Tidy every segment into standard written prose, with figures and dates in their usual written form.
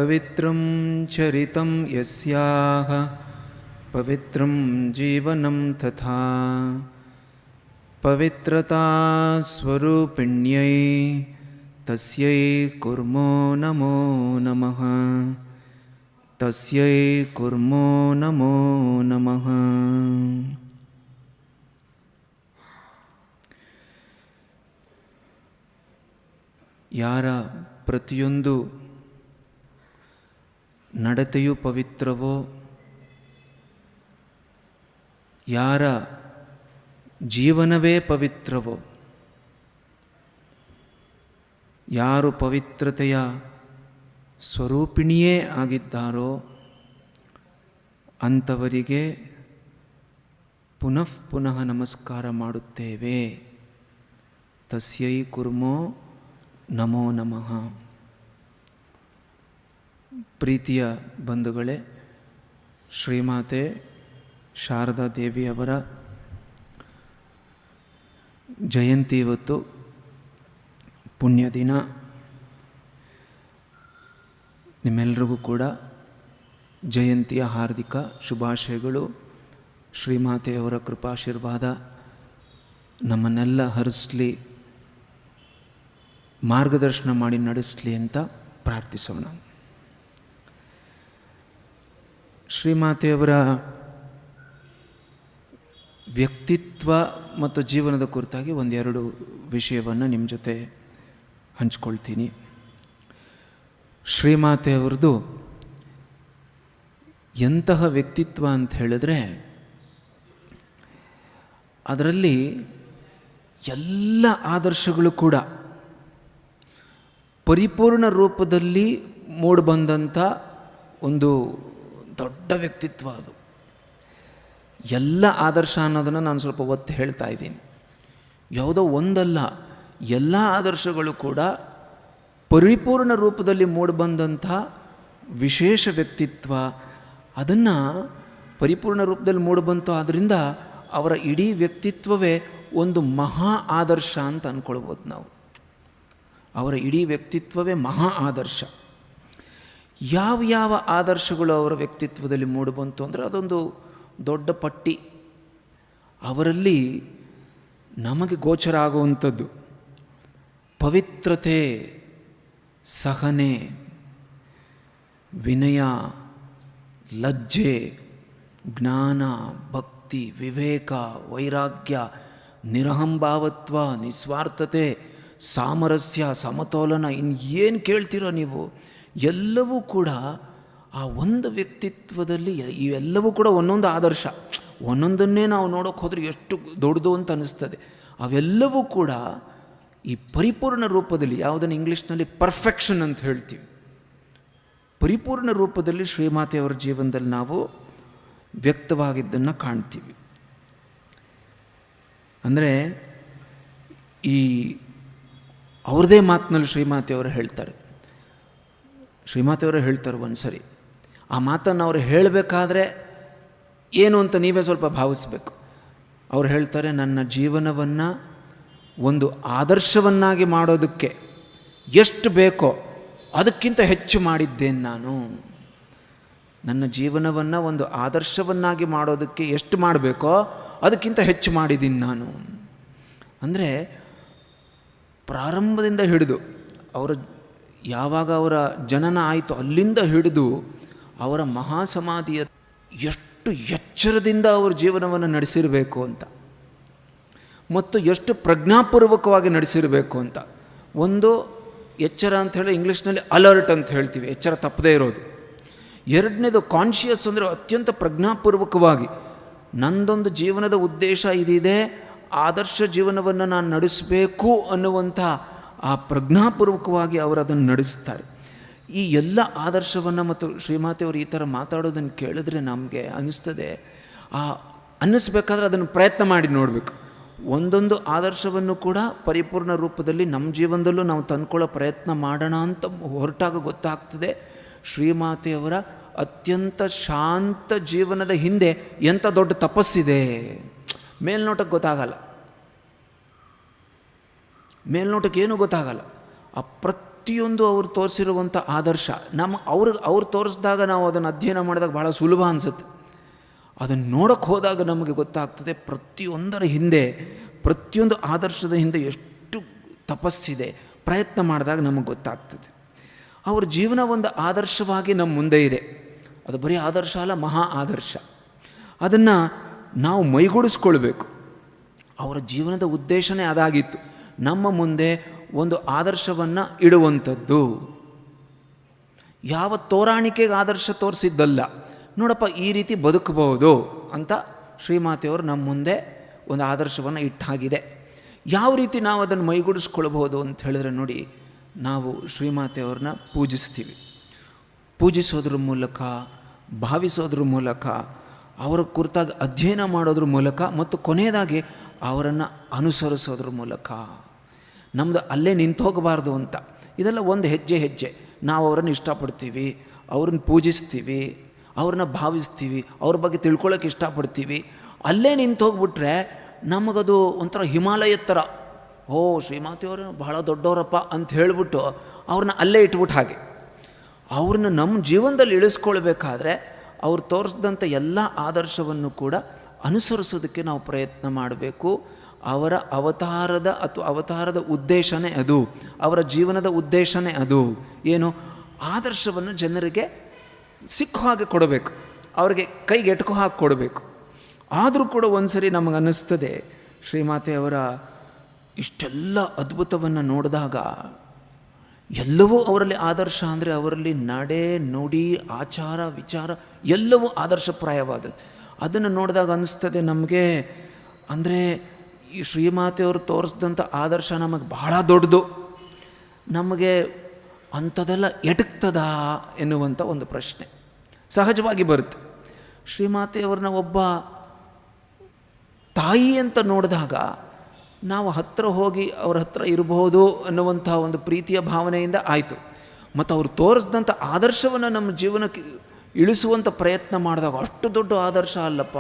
ಪವಿತ್ರಂ ಚರಿತಂ ಯಸ್ಯಾಹ ಪವಿತ್ರಂ ಜೀವನಂ ತಥಾ ಪವಿತ್ರತಾ ಸ್ವರೂಪಿಣ್ಯೈ ತಸ್ಯೈ ಕುರ್ಮೋ ನಮೋ ನಮಃ ತಸ್ಯೈ ಕುರ್ಮೋ ನಮೋ ನಮಃ. ಯಾರ ಪ್ರತಿಯೊಂದು ನಡತೆಯು ಪವಿತ್ರವೋ, ಯಾರ ಜೀವನವೇ ಪವಿತ್ರವೋ, ಯಾರು ಪವಿತ್ರತೆಯ ಸ್ವರೂಪಿಣಿಯೇ ಆಗಿದ್ದಾರೋ ಅಂಥವರಿಗೆ ಪುನಃ ಪುನಃ ನಮಸ್ಕಾರ ಮಾಡುತ್ತೇವೆ. ತಸ್ಯೈ ಕುರ್ಮೋ ನಮೋ ನಮಃ. ಪ್ರೀತಿಯ ಬಂಧುಗಳೇ, ಶ್ರೀಮಾತೆ ಶಾರದಾ ದೇವಿಯವರ ಜಯಂತಿ ಇವತ್ತು ಪುಣ್ಯ ದಿನ. ನಿಮ್ಮೆಲ್ಲರಿಗೂ ಕೂಡ ಜಯಂತಿಯ ಹಾರ್ದಿಕ ಶುಭಾಶಯಗಳು. ಶ್ರೀಮಾತೆಯವರ ಕೃಪಾಶೀರ್ವಾದ ನಮ್ಮನ್ನೆಲ್ಲ ಹರಿಸಲಿ, ಮಾರ್ಗದರ್ಶನ ಮಾಡಿ ನಡೆಸಲಿ ಅಂತ ಪ್ರಾರ್ಥಿಸೋಣ. ಶ್ರೀಮಾತೆಯವರ ವ್ಯಕ್ತಿತ್ವ ಮತ್ತು ಜೀವನದ ಕುರಿತಾಗಿ ಒಂದೆರಡು ವಿಷಯವನ್ನು ನಿಮ್ಮ ಜೊತೆ ಹಂಚ್ಕೊಳ್ತೀನಿ. ಶ್ರೀಮಾತೆಯವ್ರದ್ದು ಎಂತಹ ವ್ಯಕ್ತಿತ್ವ ಅಂತ ಹೇಳಿದ್ರೆ, ಅದರಲ್ಲಿ ಎಲ್ಲ ಆದರ್ಶಗಳು ಕೂಡ ಪರಿಪೂರ್ಣ ರೂಪದಲ್ಲಿ ಮೂಡಿಬಂದಂಥ ಒಂದು ದೊಡ್ಡ ವ್ಯಕ್ತಿತ್ವ ಅದು. ಎಲ್ಲ ಆದರ್ಶ ಅನ್ನೋದನ್ನು ನಾನು ಸ್ವಲ್ಪ ಒತ್ತು ಹೇಳ್ತಾ ಇದ್ದೀನಿ. ಯಾವುದೋ ಒಂದಲ್ಲ, ಎಲ್ಲ ಆದರ್ಶಗಳು ಕೂಡ ಪರಿಪೂರ್ಣ ರೂಪದಲ್ಲಿ ಮೂಡಿಬಂದಂಥ ವಿಶೇಷ ವ್ಯಕ್ತಿತ್ವ. ಅದನ್ನು ಪರಿಪೂರ್ಣ ರೂಪದಲ್ಲಿ ಮೂಡಿಬಂತು, ಆದ್ದರಿಂದ ಅವರ ಇಡೀ ವ್ಯಕ್ತಿತ್ವವೇ ಒಂದು ಮಹಾ ಆದರ್ಶ ಅಂತ ಅಂದ್ಕೊಳ್ಬೋದು ನಾವು. ಅವರ ಇಡೀ ವ್ಯಕ್ತಿತ್ವವೇ ಮಹಾ ಆದರ್ಶ. ಯಾವ ಯಾವ ಆದರ್ಶಗಳು ಅವರ ವ್ಯಕ್ತಿತ್ವದಲ್ಲಿ ಮೂಡಿಬಂತು ಅಂದರೆ ಅದೊಂದು ದೊಡ್ಡ ಪಟ್ಟಿ. ಅವರಲ್ಲಿ ನಮಗೆ ಗೋಚರ ಆಗುವಂಥದ್ದು ಪವಿತ್ರತೆ, ಸಹನೆ, ವಿನಯ, ಲಜ್ಜೆ, ಜ್ಞಾನ, ಭಕ್ತಿ, ವಿವೇಕ, ವೈರಾಗ್ಯ, ನಿರಹಂಭಾವತ್ವ, ನಿಸ್ವಾರ್ಥತೆ, ಸಾಮರಸ್ಯ, ಸಮತೋಲನ, ಇನ್ನೇನು ಕೇಳ್ತೀರೋ ನೀವು, ಎಲ್ಲವೂ ಕೂಡ ಆ ಒಂದು ವ್ಯಕ್ತಿತ್ವದಲ್ಲಿ. ಇವೆಲ್ಲವೂ ಕೂಡ ಒಂದೊಂದು ಆದರ್ಶ. ಒಂದೊಂದನ್ನೇ ನಾವು ನೋಡೋಕೆ ಹೋದರೆ ಎಷ್ಟು ದೊಡ್ಡದು ಅಂತ ಅನ್ನಿಸ್ತದೆ. ಅವೆಲ್ಲವೂ ಕೂಡ ಈ ಪರಿಪೂರ್ಣ ರೂಪದಲ್ಲಿ, ಯಾವುದನ್ನು ಇಂಗ್ಲೀಷ್ನಲ್ಲಿ ಪರ್ಫೆಕ್ಷನ್ ಅಂತ ಹೇಳ್ತೀವಿ, ಪರಿಪೂರ್ಣ ರೂಪದಲ್ಲಿ ಶ್ರೀಮಾತೆಯವರ ಜೀವನದಲ್ಲಿ ನಾವು ವ್ಯಕ್ತವಾಗಿದ್ದನ್ನು ಕಾಣ್ತೀವಿ. ಅಂದರೆ ಈ ಅವ್ರದ್ದೇ ಮಾತಿನಲ್ಲಿ ಶ್ರೀಮಾತೆಯವರು ಹೇಳ್ತಾರೆ ಒಂದು ಸರಿ. ಆ ಮಾತನ್ನು ಅವರು ಹೇಳಬೇಕಾದ್ರೆ ಏನು ಅಂತ ನೀವೇ ಸ್ವಲ್ಪ ಭಾವಿಸ್ಬೇಕು. ಅವ್ರು ಹೇಳ್ತಾರೆ, ನನ್ನ ಜೀವನವನ್ನು ಒಂದು ಆದರ್ಶವನ್ನಾಗಿ ಮಾಡೋದಕ್ಕೆ ಎಷ್ಟು ಬೇಕೋ ಅದಕ್ಕಿಂತ ಹೆಚ್ಚು ಮಾಡಿದ್ದೇನೆ ನಾನು. ನನ್ನ ಜೀವನವನ್ನು ಒಂದು ಆದರ್ಶವನ್ನಾಗಿ ಮಾಡೋದಕ್ಕೆ ಎಷ್ಟು ಮಾಡಬೇಕೋ ಅದಕ್ಕಿಂತ ಹೆಚ್ಚು ಮಾಡಿದ್ದೀನಿ ನಾನು. ಅಂದರೆ ಪ್ರಾರಂಭದಿಂದ ಹಿಡಿದು ಯಾವಾಗ ಅವರ ಜನನ ಆಯಿತು ಅಲ್ಲಿಂದ ಹಿಡಿದು ಅವರ ಮಹಾಸಮಾಧಿಯ ಎಷ್ಟು ಎಚ್ಚರದಿಂದ ಅವರ ಜೀವನವನ್ನು ನಡೆಸಿರಬೇಕು ಅಂತ, ಮತ್ತು ಎಷ್ಟು ಪ್ರಜ್ಞಾಪೂರ್ವಕವಾಗಿ ನಡೆಸಿರಬೇಕು ಅಂತ. ಒಂದು ಎಚ್ಚರ ಅಂಥೇಳಿ ಇಂಗ್ಲೀಷ್ನಲ್ಲಿ ಅಲರ್ಟ್ ಅಂತ ಹೇಳ್ತೀವಿ, ಎಚ್ಚರ ತಪ್ಪದೇ ಇರೋದು. ಎರಡನೇದು ಕಾನ್ಷಿಯಸ್, ಅಂದರೆ ಅತ್ಯಂತ ಪ್ರಜ್ಞಾಪೂರ್ವಕವಾಗಿ ನಂದೊಂದು ಜೀವನದ ಉದ್ದೇಶ ಇದಿದೆ, ಆದರ್ಶ ಜೀವನವನ್ನು ನಾನು ನಡೆಸಬೇಕು ಅನ್ನುವಂಥ ಆ ಪ್ರಜ್ಞಾಪೂರ್ವಕವಾಗಿ ಅವರು ಅದನ್ನು ನಡೆಸ್ತಾರೆ. ಈ ಎಲ್ಲ ಆದರ್ಶವನ್ನು ಮತ್ತು ಶ್ರೀಮಾತೆಯವರು ಈ ಥರ ಮಾತಾಡೋದನ್ನು ಕೇಳಿದ್ರೆ ನಮಗೆ ಅನ್ನಿಸ್ತದೆ, ಅನ್ನಿಸ್ಬೇಕಾದ್ರೆ ಅದನ್ನು ಪ್ರಯತ್ನ ಮಾಡಿ ನೋಡಬೇಕು. ಒಂದೊಂದು ಆದರ್ಶವನ್ನು ಕೂಡ ಪರಿಪೂರ್ಣ ರೂಪದಲ್ಲಿ ನಮ್ಮ ಜೀವನದಲ್ಲೂ ನಾವು ತಂದ್ಕೊಳ್ಳೋ ಪ್ರಯತ್ನ ಮಾಡೋಣ ಅಂತ ಹೊರಟಾಗ ಗೊತ್ತಾಗ್ತದೆ ಶ್ರೀಮಾತೆಯವರ ಅತ್ಯಂತ ಶಾಂತ ಜೀವನದ ಹಿಂದೆ ಎಂಥ ದೊಡ್ಡ ತಪಸ್ಸಿದೆ. ಮೇಲ್ನೋಟಕ್ಕೆ ಗೊತ್ತಾಗಲ್ಲ, ಮೇಲ್ನೋಟಕ್ಕೆ ಏನೂ ಗೊತ್ತಾಗಲ್ಲ. ಆ ಪ್ರತಿಯೊಂದು ಅವ್ರು ತೋರಿಸಿರುವಂಥ ಆದರ್ಶ ಅವ್ರು ತೋರಿಸಿದಾಗ ನಾವು ಅದನ್ನು ಅಧ್ಯಯನ ಮಾಡಿದಾಗ ಭಾಳ ಸುಲಭ ಅನಿಸುತ್ತೆ. ಅದನ್ನು ನೋಡೋಕ್ಕೆ ಹೋದಾಗ ನಮಗೆ ಗೊತ್ತಾಗ್ತದೆ ಪ್ರತಿಯೊಂದರ ಹಿಂದೆ, ಪ್ರತಿಯೊಂದು ಆದರ್ಶದ ಹಿಂದೆ ಎಷ್ಟು ತಪಸ್ಸಿದೆ. ಪ್ರಯತ್ನ ಮಾಡಿದಾಗ ನಮಗೆ ಗೊತ್ತಾಗ್ತದೆ. ಅವ್ರ ಜೀವನ ಒಂದು ಆದರ್ಶವಾಗಿ ನಮ್ಮ ಮುಂದೆ ಇದೆ. ಅದು ಬರೀ ಆದರ್ಶ ಅಲ್ಲ, ಮಹಾ ಆದರ್ಶ. ಅದನ್ನು ನಾವು ಮೈಗೂಡಿಸ್ಕೊಳ್ಬೇಕು. ಅವರ ಜೀವನದ ಉದ್ದೇಶನೇ ಅದಾಗಿತ್ತು, ನಮ್ಮ ಮುಂದೆ ಒಂದು ಆದರ್ಶವನ್ನು ಇಡುವಂಥದ್ದು. ಯಾವ ತೋರಾಣಿಕೆಗೆ ಆದರ್ಶ ತೋರಿಸಿದ್ದಲ್ಲ, ನೋಡಪ್ಪ ಈ ರೀತಿ ಬದುಕಬಹುದು ಅಂತ ಶ್ರೀಮಾತೆಯವರು ನಮ್ಮ ಮುಂದೆ ಒಂದು ಆದರ್ಶವನ್ನು ಇಟ್ಟಾಗಿದೆ. ಯಾವ ರೀತಿ ನಾವು ಅದನ್ನು ಮೈಗೂಡಿಸ್ಕೊಳ್ಬೋದು ಅಂತ ಹೇಳಿದ್ರೆ ನೋಡಿ, ನಾವು ಶ್ರೀಮಾತೆಯವ್ರನ್ನ ಪೂಜಿಸ್ತೀವಿ. ಪೂಜಿಸೋದ್ರ ಮೂಲಕ, ಭಾವಿಸೋದ್ರ ಮೂಲಕ, ಅವರ ಕುರಿತಾಗಿ ಅಧ್ಯಯನ ಮಾಡೋದ್ರ ಮೂಲಕ ಮತ್ತು ಕೊನೆಯದಾಗಿ ಅವರನ್ನು ಅನುಸರಿಸೋದ್ರ ಮೂಲಕ. ನಮ್ಮದು ಅಲ್ಲೇ ನಿಂತು ಹೋಗಬಾರ್ದು ಅಂತ. ಇದೆಲ್ಲ ಒಂದು ಹೆಜ್ಜೆ ನಾವು ಅವರನ್ನು ಇಷ್ಟಪಡ್ತೀವಿ, ಅವ್ರನ್ನ ಪೂಜಿಸ್ತೀವಿ, ಅವ್ರನ್ನ ಭಾವಿಸ್ತೀವಿ, ಅವ್ರ ಬಗ್ಗೆ ತಿಳ್ಕೊಳ್ಳೋಕೆ ಇಷ್ಟಪಡ್ತೀವಿ. ಅಲ್ಲೇ ನಿಂತು ಹೋಗ್ಬಿಟ್ರೆ ನಮಗದು ಒಂಥರ ಹಿಮಾಲಯದ ಥರ, ಓ ಶ್ರೀಮಾತೆಯವರು ಬಹಳ ದೊಡ್ಡವರಪ್ಪ ಅಂತ ಹೇಳಿಬಿಟ್ಟು ಅವ್ರನ್ನ ಅಲ್ಲೇ ಇಟ್ಬಿಟ್ಟು ಹಾಗೆ. ಅವ್ರನ್ನ ನಮ್ಮ ಜೀವನದಲ್ಲಿ ಇಳಿಸ್ಕೊಳ್ಬೇಕಾದ್ರೆ ಅವ್ರು ತೋರಿಸಿದಂಥ ಎಲ್ಲ ಆದರ್ಶವನ್ನು ಕೂಡ ಅನುಸರಿಸೋದಕ್ಕೆ ನಾವು ಪ್ರಯತ್ನ ಮಾಡಬೇಕು. ಅವರ ಅವತಾರದ ಉದ್ದೇಶನೇ ಅದು, ಅವರ ಜೀವನದ ಉದ್ದೇಶನೇ ಅದು. ಏನು? ಆದರ್ಶವನ್ನು ಜನರಿಗೆ ಸಿಕ್ಕೋ ಹಾಗೆ ಕೊಡಬೇಕು, ಅವ್ರಿಗೆ ಕೈಗೆ ಎಟಕೋ ಹಾಕಿ ಕೊಡಬೇಕು. ಆದರೂ ಕೂಡ ಒಂದು ಸರಿ ನಮಗನ್ನಿಸ್ತದೆ, ಶ್ರೀಮಾತೆಯವರ ಇಷ್ಟೆಲ್ಲ ಅದ್ಭುತವನ್ನು ನೋಡಿದಾಗ ಎಲ್ಲವೂ ಅವರಲ್ಲಿ ಆದರ್ಶ. ಅಂದರೆ ಅವರಲ್ಲಿ ನಡೆ, ನುಡಿ, ಆಚಾರ, ವಿಚಾರ ಎಲ್ಲವೂ ಆದರ್ಶಪ್ರಾಯವಾದದ್ದು. ಅದನ್ನು ನೋಡಿದಾಗ ಅನ್ನಿಸ್ತದೆ ನಮಗೆ, ಅಂದರೆ ಈ ಶ್ರೀಮಾತೆಯವರು ತೋರಿಸಿದಂಥ ಆದರ್ಶ ನಮಗೆ ಬಹಳ ದೊಡ್ಡದು, ನಮಗೆ ಅಂಥದ್ದೆಲ್ಲ ಎಟಕ್ತದಾ ಎನ್ನುವಂಥ ಒಂದು ಪ್ರಶ್ನೆ ಸಹಜವಾಗಿ ಬರುತ್ತೆ. ಶ್ರೀಮಾತೆಯವ್ರನ್ನ ಒಬ್ಬ ತಾಯಿ ಅಂತ ನೋಡಿದಾಗ ನಾವು ಹತ್ತಿರ ಹೋಗಿ ಅವ್ರ ಹತ್ರ ಇರಬಹುದು ಅನ್ನುವಂಥ ಒಂದು ಪ್ರೀತಿಯ ಭಾವನೆಯಿಂದ ಆಯಿತು. ಮತ್ತು ಅವ್ರು ತೋರಿಸಿದಂಥ ಆದರ್ಶವನ್ನು ನಮ್ಮ ಜೀವನಕ್ಕೆ ಇಳಿಸುವಂಥ ಪ್ರಯತ್ನ ಮಾಡಿದಾಗ ಅಷ್ಟು ದೊಡ್ಡ ಆದರ್ಶ ಅಲ್ಲಪ್ಪ,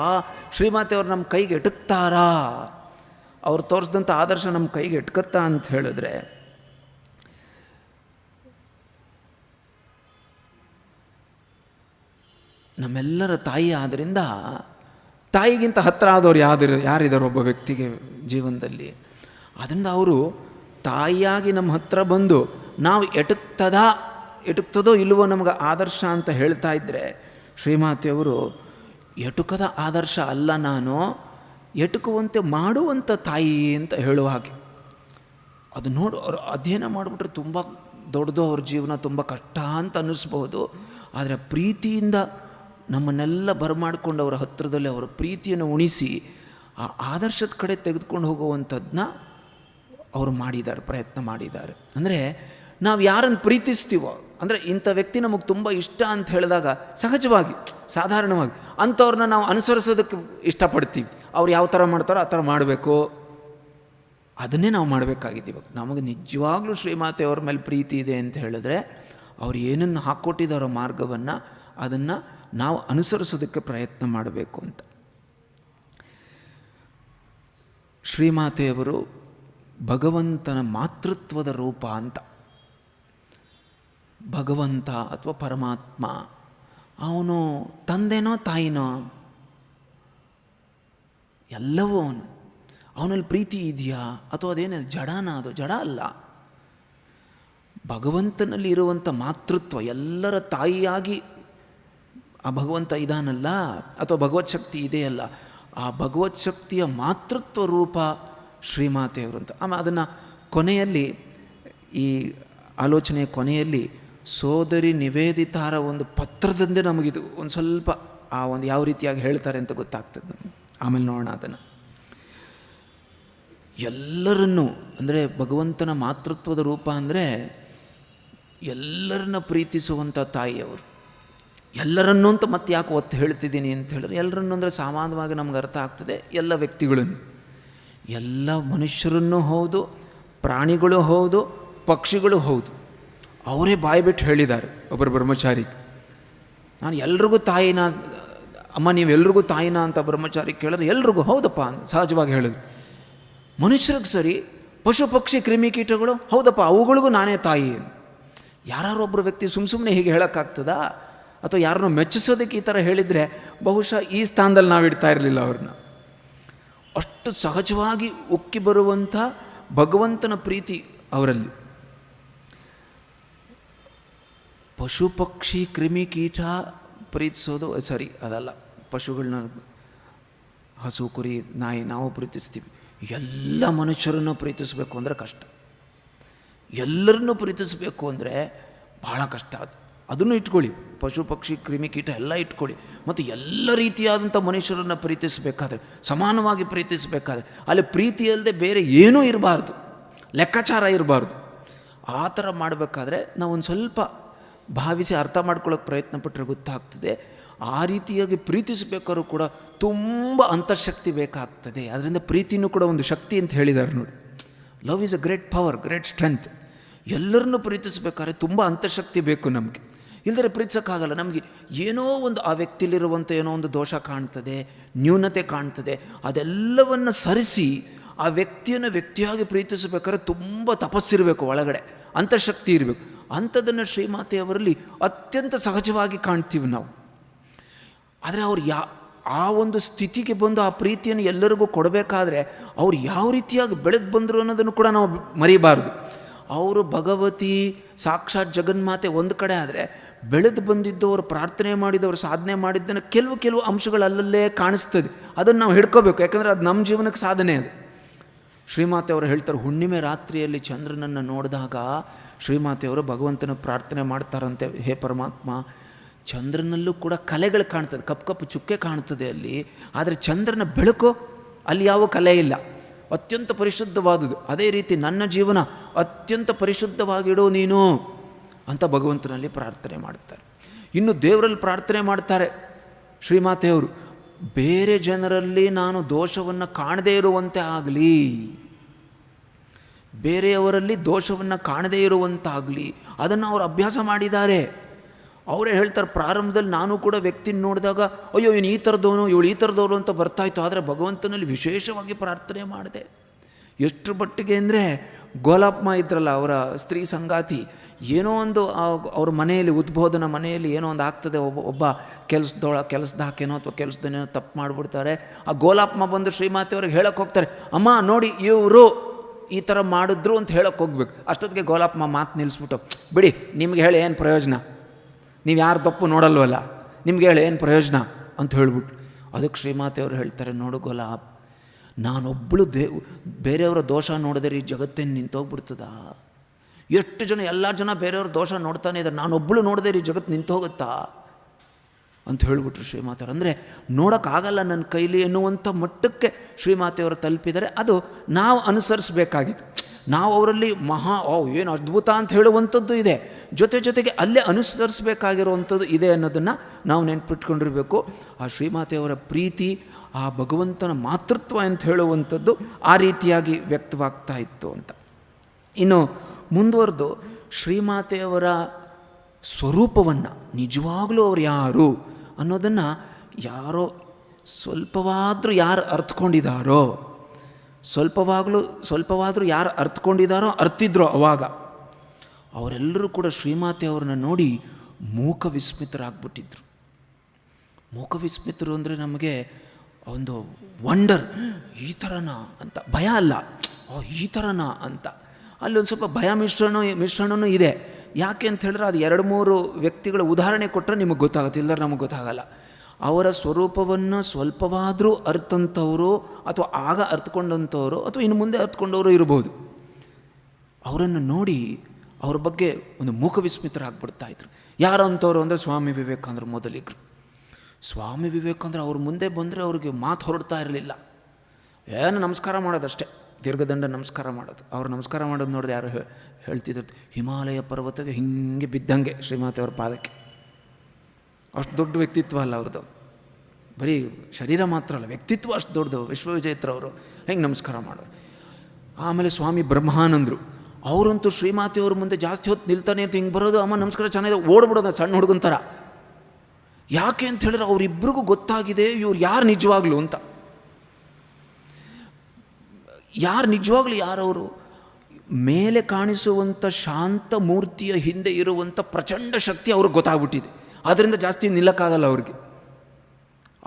ಶ್ರೀಮಾತೆಯವ್ರು ನಮ್ಮ ಕೈಗೆ ಎಟಕ್ತಾರಾ, ಅವ್ರು ತೋರಿಸಿದಂಥ ಆದರ್ಶ ನಮ್ಮ ಕೈಗೆ ಎಟ್ಕತ್ತಾ ಅಂತ ಹೇಳಿದ್ರೆ ನಮ್ಮೆಲ್ಲರ ತಾಯಿ ಆದ್ದರಿಂದ ತಾಯಿಗಿಂತ ಹತ್ತಿರ ಆದವ್ರು ಯಾರಿದ್ದಾರೆ ಒಬ್ಬ ವ್ಯಕ್ತಿಗೆ ಜೀವನದಲ್ಲಿ. ಅದರಿಂದ ಅವರು ತಾಯಿಯಾಗಿ ನಮ್ಮ ಹತ್ರ ಬಂದು ನಾವು ಎಟುಕ್ತದೋ ಇಲ್ಲವೋ ನಮಗೆ ಆದರ್ಶ ಅಂತ ಹೇಳ್ತಾ ಇದ್ದರೆ, ಶ್ರೀಮಾತೆಯವರು ಎಟುಕದ ಆದರ್ಶ ಅಲ್ಲ, ನಾನು ಎಟುಕುವಂತೆ ಮಾಡುವಂಥ ತಾಯಿ ಅಂತ ಹೇಳುವ ಹಾಗೆ. ಅದು ನೋಡು, ಅವರು ಅಧ್ಯಯನ ಮಾಡಿಬಿಟ್ರೆ ತುಂಬ ದೊಡ್ಡದು ಅವ್ರ ಜೀವನ, ತುಂಬ ಕಷ್ಟ ಅಂತ ಅನ್ನಿಸ್ಬೋದು. ಆದರೆ ಪ್ರೀತಿಯಿಂದ ನಮ್ಮನ್ನೆಲ್ಲ ಬರಮಾಡಿಕೊಂಡು ಅವರ ಹತ್ತಿರದಲ್ಲಿ ಅವರ ಪ್ರೀತಿಯನ್ನು ಉಣಿಸಿ ಆ ಆದರ್ಶದ ಕಡೆ ತೆಗೆದುಕೊಂಡು ಹೋಗುವಂಥದ್ದನ್ನ ಅವರು ಮಾಡಿದ್ದಾರೆ, ಪ್ರಯತ್ನ ಮಾಡಿದ್ದಾರೆ. ಅಂದರೆ ನಾವು ಯಾರನ್ನು ಪ್ರೀತಿಸ್ತೀವೋ, ಅಂದರೆ ಇಂಥ ವ್ಯಕ್ತಿ ನಮಗೆ ತುಂಬ ಇಷ್ಟ ಅಂತ ಹೇಳಿದಾಗ ಸಹಜವಾಗಿ, ಸಾಧಾರಣವಾಗಿ ಅಂಥವ್ರನ್ನ ನಾವು ಅನುಸರಿಸೋದಕ್ಕೆ ಇಷ್ಟಪಡ್ತೀವಿ. ಅವ್ರು ಯಾವ ಥರ ಮಾಡ್ತಾರೋ ಆ ಥರ ಮಾಡಬೇಕು, ಅದನ್ನೇ ನಾವು ಮಾಡಬೇಕಾಗಿದ್ದೀವಿ. ನಮಗೆ ನಿಜವಾಗ್ಲೂ ಶ್ರೀಮಾತೆಯವ್ರ ಮೇಲೆ ಪ್ರೀತಿ ಇದೆ ಅಂತ ಹೇಳಿದ್ರೆ, ಅವ್ರು ಏನನ್ನು ಹಾಕ್ಕೊಟ್ಟಿದ್ದಾರೋ ಮಾರ್ಗವನ್ನು, ಅದನ್ನು ನಾವು ಅನುಸರಿಸೋದಕ್ಕೆ ಪ್ರಯತ್ನ ಮಾಡಬೇಕು ಅಂತ. ಶ್ರೀಮಾತೆಯವರು ಭಗವಂತನ ಮಾತೃತ್ವದ ರೂಪ ಅಂತ. ಭಗವಂತ ಅಥವಾ ಪರಮಾತ್ಮ ಅವನು ತಂದೆನೋ ತಾಯಿನೋ ಎಲ್ಲವೂ ಅವನಲ್ಲಿ ಪ್ರೀತಿ ಇದೆಯಾ ಅಥವಾ ಅದೇನು ಜಡನ? ಅದು ಜಡ ಅಲ್ಲ. ಭಗವಂತನಲ್ಲಿ ಇರುವಂಥ ಮಾತೃತ್ವ, ಎಲ್ಲರ ತಾಯಿಯಾಗಿ ಆ ಭಗವಂತ ಇದಾನಲ್ಲ, ಅಥವಾ ಭಗವತ್ ಶಕ್ತಿ ಇದೆಯಲ್ಲ, ಆ ಭಗವತ್ ಶಕ್ತಿಯ ಮಾತೃತ್ವ ರೂಪ ಶ್ರೀಮಾತೆಯವರು ಅಂತ. ಆಮೇಲೆ ಅದನ್ನು ಕೊನೆಯಲ್ಲಿ, ಈ ಆಲೋಚನೆಯ ಕೊನೆಯಲ್ಲಿ ಸೋದರಿ ನಿವೇದಿತಾರ ಒಂದು ಪತ್ರದಂದೇ ನಮಗಿದು ಒಂದು ಸ್ವಲ್ಪ ಆ ಒಂದು ಯಾವ ರೀತಿಯಾಗಿ ಹೇಳ್ತಾರೆ ಅಂತ ಗೊತ್ತಾಗ್ತದೆ ನಮಗೆ. ಆಮೇಲೆ ನೋಡೋಣ ಅದನ್ನು. ಎಲ್ಲರನ್ನೂ, ಅಂದರೆ ಭಗವಂತನ ಮಾತೃತ್ವದ ರೂಪ ಅಂದರೆ ಎಲ್ಲರನ್ನ ಪ್ರೀತಿಸುವಂಥ ತಾಯಿಯವರು. ಎಲ್ಲರನ್ನೂ ಅಂತ ಮತ್ತೆ ಯಾಕೆ ಒತ್ತು ಹೇಳ್ತಿದ್ದೀನಿ ಅಂತ ಹೇಳಿದ್ರೆ, ಎಲ್ಲರನ್ನೂ ಅಂದರೆ ಸಾಮಾನ್ಯವಾಗಿ ನಮ್ಗೆ ಅರ್ಥ ಆಗ್ತದೆ ಎಲ್ಲ ವ್ಯಕ್ತಿಗಳನ್ನು, ಎಲ್ಲ ಮನುಷ್ಯರನ್ನೂ ಹೌದು, ಪ್ರಾಣಿಗಳು ಹೌದು, ಪಕ್ಷಿಗಳು ಹೌದು. ಅವರೇ ಬಾಯ್ಬಿಟ್ಟು ಹೇಳಿದ್ದಾರೆ ಒಬ್ಬರು ಬ್ರಹ್ಮಚಾರಿ, ನಾನು ಎಲ್ರಿಗೂ ತಾಯಿನ ಅಮ್ಮ, ನೀವು ಎಲ್ರಿಗೂ ತಾಯಿನ ಅಂತ ಬ್ರಹ್ಮಚಾರಿ ಕೇಳಿದ್ರೆ ಎಲ್ರಿಗೂ ಹೌದಪ್ಪ ಸಹಜವಾಗಿ ಹೇಳಿದ್ರು. ಮನುಷ್ಯರಿಗೆ ಸರಿ, ಪಶು ಪಕ್ಷಿ ಕ್ರಿಮಿಕೀಟಗಳು ಹೌದಪ್ಪ, ಅವುಗಳಿಗೂ ನಾನೇ ತಾಯಿ. ಯಾರೊಬ್ಬರು ವ್ಯಕ್ತಿ ಸುಮ್ಮನೆ ಹೀಗೆ ಹೇಳೋಕ್ಕಾಗ್ತದಾ? ಅಥವಾ ಯಾರನ್ನೋ ಮೆಚ್ಚಿಸೋದಕ್ಕೆ ಈ ಥರ ಹೇಳಿದರೆ ಬಹುಶಃ ಈ ಸ್ಥಾನದಲ್ಲಿ ನಾವು ಇಡ್ತಾ ಇರಲಿಲ್ಲ ಅವ್ರನ್ನ. ಅಷ್ಟು ಸಹಜವಾಗಿ ಉಕ್ಕಿ ಬರುವಂಥ ಭಗವಂತನ ಪ್ರೀತಿ ಅವರಲ್ಲಿ. ಪಶು ಪಕ್ಷಿ ಕ್ರಿಮಿ ಕೀಟ ಪ್ರೀತಿಸೋದು ಸರಿ, ಅದಲ್ಲ. ಪಶುಗಳನ್ನ, ಹಸು ಕುರಿ ನಾಯಿ ನಾವು ಪ್ರೀತಿಸ್ತೀವಿ. ಎಲ್ಲ ಮನುಷ್ಯರನ್ನು ಪ್ರೀತಿಸಬೇಕು ಅಂದರೆ ಕಷ್ಟ. ಎಲ್ಲರನ್ನೂ ಪ್ರೀತಿಸಬೇಕು ಅಂದರೆ ಭಾಳ ಕಷ್ಟ. ಅದನ್ನು ಇಟ್ಕೊಳ್ಳಿ, ಪಶು ಪಕ್ಷಿ ಕ್ರಿಮಿ ಕೀಟ ಎಲ್ಲ ಇಟ್ಕೊಳ್ಳಿ. ಮತ್ತು ಎಲ್ಲ ರೀತಿಯಾದಂಥ ಮನುಷ್ಯರನ್ನು ಪ್ರೀತಿಸಬೇಕಾದ್ರೆ, ಸಮಾನವಾಗಿ ಪ್ರೀತಿಸಬೇಕಾದ್ರೆ ಅಲ್ಲಿ ಪ್ರೀತಿ ಅಲ್ಲದೆ ಬೇರೆ ಏನೂ ಇರಬಾರ್ದು, ಲೆಕ್ಕಾಚಾರ ಇರಬಾರ್ದು. ಆ ಥರ ಮಾಡಬೇಕಾದ್ರೆ ನಾವು ಒಂದು ಸ್ವಲ್ಪ ಭಾವಿಸಿ ಅರ್ಥ ಮಾಡ್ಕೊಳ್ಳೋಕೆ ಪ್ರಯತ್ನ ಪಟ್ಟರೆ ಗೊತ್ತಾಗ್ತದೆ. ಆ ರೀತಿಯಾಗಿ ಪ್ರೀತಿಸಬೇಕಾದ್ರೂ ಕೂಡ ತುಂಬ ಅಂತಃಶಕ್ತಿ ಬೇಕಾಗ್ತದೆ. ಅದರಿಂದ ಪ್ರೀತಿನೂ ಕೂಡ ಒಂದು ಶಕ್ತಿ ಅಂತ ಹೇಳಿದ್ದಾರೆ ನೋಡಿ. Love is a great power, great strength. ಎಲ್ಲರನ್ನೂ ಪ್ರೀತಿಸಬೇಕಾದ್ರೆ ತುಂಬ ಅಂತಃಶಕ್ತಿ ಬೇಕು ನಮಗೆ. ಇಲ್ಲದ್ರೆ ಪ್ರೀತಿಸೋಕ್ಕಾಗಲ್ಲ. ನಮಗೆ ಏನೋ ಒಂದು ಆ ವ್ಯಕ್ತಿಲಿರುವಂಥ ಏನೋ ಒಂದು ದೋಷ ಕಾಣ್ತದೆ, ನ್ಯೂನತೆ ಕಾಣ್ತದೆ. ಅದೆಲ್ಲವನ್ನು ಸರಿಸಿ ಆ ವ್ಯಕ್ತಿಯನ್ನು ವ್ಯಕ್ತಿಯಾಗಿ ಪ್ರೀತಿಸಬೇಕಾದ್ರೆ ತುಂಬ ತಪಸ್ಸಿರಬೇಕು, ಒಳಗಡೆ ಅಂತಃಶಕ್ತಿ ಇರಬೇಕು. ಅಂಥದ್ದನ್ನು ಶ್ರೀಮಾತೆಯವರಲ್ಲಿ ಅತ್ಯಂತ ಸಹಜವಾಗಿ ಕಾಣ್ತೀವಿ ನಾವು. ಆದರೆ ಅವ್ರು ಆ ಒಂದು ಸ್ಥಿತಿಗೆ ಬಂದು ಆ ಪ್ರೀತಿಯನ್ನು ಎಲ್ಲರಿಗೂ ಕೊಡಬೇಕಾದ್ರೆ ಅವ್ರು ಯಾವ ರೀತಿಯಾಗಿ ಬೆಳೆದು ಬಂದರು ಅನ್ನೋದನ್ನು ಕೂಡ ನಾವು ಮರಿಬಾರ್ದು. ಅವರು ಭಗವತಿ ಸಾಕ್ಷಾತ್ ಜಗನ್ಮಾತೆ ಒಂದು ಕಡೆ ಆದರೆ, ಬೆಳೆದು ಬಂದಿದ್ದವರು ಪ್ರಾರ್ಥನೆ ಮಾಡಿದವರು ಸಾಧನೆ ಮಾಡಿದ್ದನ್ನು ಕೆಲವು ಅಂಶಗಳು ಅಲ್ಲಲ್ಲೇ ಕಾಣಿಸ್ತದೆ. ಅದನ್ನು ನಾವು ಹಿಡ್ಕೋಬೇಕು, ಯಾಕಂದರೆ ಅದು ನಮ್ಮ ಜೀವನಕ್ಕೆ ಸಾಧನೆ. ಅದು ಶ್ರೀಮಾತೆಯವರು ಹೇಳ್ತಾರೆ, ಹುಣ್ಣಿಮೆ ರಾತ್ರಿಯಲ್ಲಿ ಚಂದ್ರನನ್ನು ನೋಡಿದಾಗ ಶ್ರೀಮಾತೆಯವರು ಭಗವಂತನ ಪ್ರಾರ್ಥನೆ ಮಾಡ್ತಾರಂತೆ, ಹೇ ಪರಮಾತ್ಮ, ಚಂದ್ರನಲ್ಲೂ ಕೂಡ ಕಲೆಗಳು ಕಾಣ್ತದೆ, ಕಪ್ಪು ಚುಕ್ಕೆ ಕಾಣ್ತದೆ ಅಲ್ಲಿ. ಆದರೆ ಚಂದ್ರನ ಬೆಳಕು ಅಲ್ಲಿ ಯಾವ ಕಲೆ ಇಲ್ಲ, ಅತ್ಯಂತ ಪರಿಶುದ್ಧವಾದುದು. ಅದೇ ರೀತಿ ನನ್ನ ಜೀವನ ಅತ್ಯಂತ ಪರಿಶುದ್ಧವಾಗಿಡೋ ನೀನು ಅಂತ ಭಗವಂತನಲ್ಲಿ ಪ್ರಾರ್ಥನೆ ಮಾಡ್ತಾರೆ. ಇನ್ನು ದೇವರಲ್ಲಿ ಪ್ರಾರ್ಥನೆ ಮಾಡ್ತಾರೆ ಶ್ರೀಮಾತೆಯವರು, ಬೇರೆ ಜನರಲ್ಲಿ ನಾನು ದೋಷವನ್ನು ಕಾಣದೇ ಇರುವಂತೆ ಆಗಲಿ, ಬೇರೆಯವರಲ್ಲಿ ದೋಷವನ್ನು ಕಾಣದೇ ಇರುವಂತಾಗಲಿ, ಅದನ್ನು ಅವರು ಅಭ್ಯಾಸ ಮಾಡಿದ್ದಾರೆ. ಅವರೇ ಹೇಳ್ತಾರೆ, ಪ್ರಾರಂಭದಲ್ಲಿ ನಾನು ಕೂಡ ವ್ಯಕ್ತಿನ ನೋಡಿದಾಗ ಅಯ್ಯೋ ಇವನು ಈ ಥರದವನು, ಇವಳು ಈ ಥರದವನು ಅಂತ ಬರ್ತಾಯಿತ್ತು. ಆದರೆ ಭಗವಂತನಲ್ಲಿ ವಿಶೇಷವಾಗಿ ಪ್ರಾರ್ಥನೆ ಮಾಡಿದೆ. ಎಷ್ಟು ಮಟ್ಟಿಗೆ ಅಂದರೆ, ಗೋಲಾಪ್ಮ ಇದ್ರಲ್ಲ ಅವರ ಸ್ತ್ರೀ ಸಂಗಾತಿ, ಏನೋ ಒಂದು ಅವ್ರ ಮನೆಯಲ್ಲಿ ಉದ್ಬೋಧನ ಮನೆಯಲ್ಲಿ ಏನೋ ಒಂದು ಆಗ್ತದೆ, ಒಬ್ಬ ಕೆಲಸದಾಕೇನೋ ಅಥವಾ ಕೆಲಸದನೇನೋ ತಪ್ಪು ಮಾಡಿಬಿಡ್ತಾರೆ. ಆ ಗೋಲಾಪ್ಮ ಬಂದು ಶ್ರೀಮಾತೆಯವ್ರಿಗೆ ಹೇಳೋಕ್ಕೆ ಹೋಗ್ತಾರೆ, ಅಮ್ಮ ನೋಡಿ ಇವರು ಈ ಥರ ಮಾಡಿದ್ರು ಅಂತ ಹೇಳೋಕ್ಕೆ ಹೋಗ್ಬೇಕು. ಅಷ್ಟೊತ್ತಿಗೆ ಗೋಲಾಪ್ಮ ಮಾತು ನಿಲ್ಲಿಸ್ಬಿಟ್ಟು, ಬಿಡಿ ನಿಮ್ಗೆ ಹೇಳಿ ಏನು ಪ್ರಯೋಜನ, ನೀವು ಯಾರು ತಪ್ಪು ನೋಡಲ್ವಲ್ಲ, ನಿಮ್ಗೆ ಹೇಳಿ ಏನು ಪ್ರಯೋಜನ ಅಂತ ಹೇಳ್ಬಿಟ್ಟು. ಅದಕ್ಕೆ ಶ್ರೀಮಾತೆಯವರು ಹೇಳ್ತಾರೆ, ನೋಡು ಗೋಲಾಪ್, ನಾನೊಬ್ಬಳು ಬೇರೆಯವರ ದೋಷ ನೋಡಿದರೆ ಈ ಜಗತ್ತೇನು ನಿಂತೋಗ್ಬಿಡ್ತದ? ಎಷ್ಟು ಜನ, ಎಲ್ಲ ಜನ ಬೇರೆಯವ್ರ ದೋಷ ನೋಡ್ತಾನೆ ಇದ್ದಾರೆ, ನಾನೊಬ್ಬಳು ನೋಡಿದರೆ ಈ ಜಗತ್ತು ನಿಂತೋಗುತ್ತಾ ಅಂತ ಹೇಳ್ಬಿಟ್ರು ಶ್ರೀಮಾತೆಯವರು. ಅಂದರೆ ನೋಡೋಕ್ಕಾಗಲ್ಲ ನನ್ನ ಕೈಲಿ ಎನ್ನುವಂಥ ಮಟ್ಟಕ್ಕೆ ಶ್ರೀಮಾತೆಯವರು ತಲುಪಿದರೆ ಅದು ನಾವು ಅನುಸರಿಸಬೇಕಾಗಿತ್ತು. ನಾವು ಅವರಲ್ಲಿ ಏನು ಅದ್ಭುತ ಅಂತ ಹೇಳುವಂಥದ್ದು ಇದೆ, ಜೊತೆಗೆ ಅಲ್ಲೇ ಅನುಸರಿಸಬೇಕಾಗಿರುವಂಥದ್ದು ಇದೆ ಅನ್ನೋದನ್ನು ನಾವು ನೆನ್ಪಿಟ್ಕೊಂಡಿರಬೇಕು. ಆ ಶ್ರೀಮಾತೆಯವರ ಪ್ರೀತಿ, ಆ ಭಗವಂತನ ಮಾತೃತ್ವ ಅಂತ ಹೇಳುವಂಥದ್ದು ಆ ರೀತಿಯಾಗಿ ವ್ಯಕ್ತವಾಗ್ತಾ ಇತ್ತು ಅಂತ. ಇನ್ನು ಮುಂದುವರೆದು ಶ್ರೀಮಾತೆಯವರ ಸ್ವರೂಪವನ್ನು, ನಿಜವಾಗಲೂ ಅವ್ರು ಯಾರು ಅನ್ನೋದನ್ನು ಸ್ವಲ್ಪವಾದರೂ ಯಾರು ಅರ್ಥಕೊಂಡಿದ್ದಾರೋ, ಸ್ವಲ್ಪವಾದರೂ ಯಾರು ಅರ್ಥಿದ್ರೋ ಅವಾಗ ಅವರೆಲ್ಲರೂ ಕೂಡ ಶ್ರೀಮಾತೆಯವ್ರನ್ನ ನೋಡಿ ಮೂಕವಿಸ್ಮಿತರಾಗ್ಬಿಟ್ಟಿದ್ರು. ಮೂಕವಿಸ್ಮಿತರು ಅಂದರೆ ನಮಗೆ ಒಂದು ವಂಡರ್, ಈ ಥರನಾ ಅಂತ, ಭಯ ಅಲ್ಲ, ಈ ಥರನಾ ಅಂತ. ಅಲ್ಲಿ ಒಂದು ಸ್ವಲ್ಪ ಭಯ ಮಿಶ್ರಣವೂ ಇದೆ. ಯಾಕೆ ಅಂತ ಹೇಳಿದ್ರೆ ಅದು 2-3 ವ್ಯಕ್ತಿಗಳ ಉದಾಹರಣೆ ಕೊಟ್ಟರೆ ನಿಮಗೆ ಗೊತ್ತಾಗುತ್ತೆ, ಇಲ್ಲದ್ರೆ ನಮಗೆ ಗೊತ್ತಾಗಲ್ಲ. ಅವರ ಸ್ವರೂಪವನ್ನು ಸ್ವಲ್ಪವಾದರೂ ಅರ್ಥಂಥವರು ಅಥವಾ ಆಗ ಅರ್ಥಕೊಂಡಂಥವರು ಅಥವಾ ಇನ್ನು ಮುಂದೆ ಅರ್ಥಕೊಂಡವರು ಇರ್ಬೋದು. ಅವರನ್ನು ನೋಡಿ ಅವ್ರ ಬಗ್ಗೆ ಒಂದು ಮೂಕವಿಸ್ಮಿತರಾಗ್ಬಿಡ್ತಾಯಿದ್ರು. ಯಾರು ಅಂಥವ್ರು ಅಂದರೆ ಸ್ವಾಮಿ ವಿವೇಕಾನಂದರು ಮೊದಲಿಗರು. ಸ್ವಾಮಿ ವಿವೇಕಾನಂದರು ಅವ್ರ ಮುಂದೆ ಬಂದರೆ ಅವ್ರಿಗೆ ಮಾತು ಹೊರಡ್ತಾ ಇರಲಿಲ್ಲ. ಏನು ನಮಸ್ಕಾರ ಮಾಡೋದಷ್ಟೇ, ದೀರ್ಘದಂಡ ನಮಸ್ಕಾರ ಮಾಡೋದು. ಅವ್ರು ನಮಸ್ಕಾರ ಮಾಡೋದು ನೋಡಿದ್ರೆ ಯಾರು ಹೇಳ್ತಿದ್ರು, ಹಿಮಾಲಯ ಪರ್ವತಕ್ಕೆ ಹಿಂಗೆ ಬಿದ್ದಂಗೆ ಶ್ರೀಮಾತೆಯವ್ರ ಪಾದಕ್ಕೆ. ಅಷ್ಟು ದೊಡ್ಡ ವ್ಯಕ್ತಿತ್ವ ಅಲ್ಲ ಅವ್ರದ್ದು, ಬರೀ ಶರೀರ ಮಾತ್ರ ಅಲ್ಲ, ವ್ಯಕ್ತಿತ್ವ ಅಷ್ಟು ದೊಡ್ಡದು. ವಿಶ್ವವಿಜೇತ್ರವರು ಹೆಂಗೆ ನಮಸ್ಕಾರ ಮಾಡೋರು. ಆಮೇಲೆ ಸ್ವಾಮಿ ಬ್ರಹ್ಮಾನಂದರು, ಅವರಂತೂ ಶ್ರೀಮಾತೆಯವ್ರ ಮುಂದೆ ಜಾಸ್ತಿ ಹೊತ್ತು ನಿಲ್ತಾನೆ ಅಂತ ಹಿಂಗೆ ಬರೋದು, ಅಮ್ಮ ನಮಸ್ಕಾರ ಚೆನ್ನಾಗಿದೆ, ಓಡ್ಬಿಡೋದು ಸಣ್ಣ ಹುಡುಗನ ಥರ. ಯಾಕೆ ಅಂತ ಹೇಳಿದ್ರೆ ಅವರಿಬ್ಬರಿಗೂ ಗೊತ್ತಾಗಿದೆ ಇವ್ರು ಯಾರು ನಿಜವಾಗ್ಲು ಅಂತ. ಯಾರು ನಿಜವಾಗ್ಲೂ ಯಾರವರು, ಮೇಲೆ ಕಾಣಿಸುವಂಥ ಶಾಂತ ಮೂರ್ತಿಯ ಹಿಂದೆ ಇರುವಂಥ ಪ್ರಚಂಡ ಶಕ್ತಿ ಅವ್ರಿಗೆ ಗೊತ್ತಾಗ್ಬಿಟ್ಟಿದೆ. ಆದ್ದರಿಂದ ಜಾಸ್ತಿ ನಿಲ್ಲಕ್ಕಾಗಲ್ಲ ಅವ್ರಿಗೆ.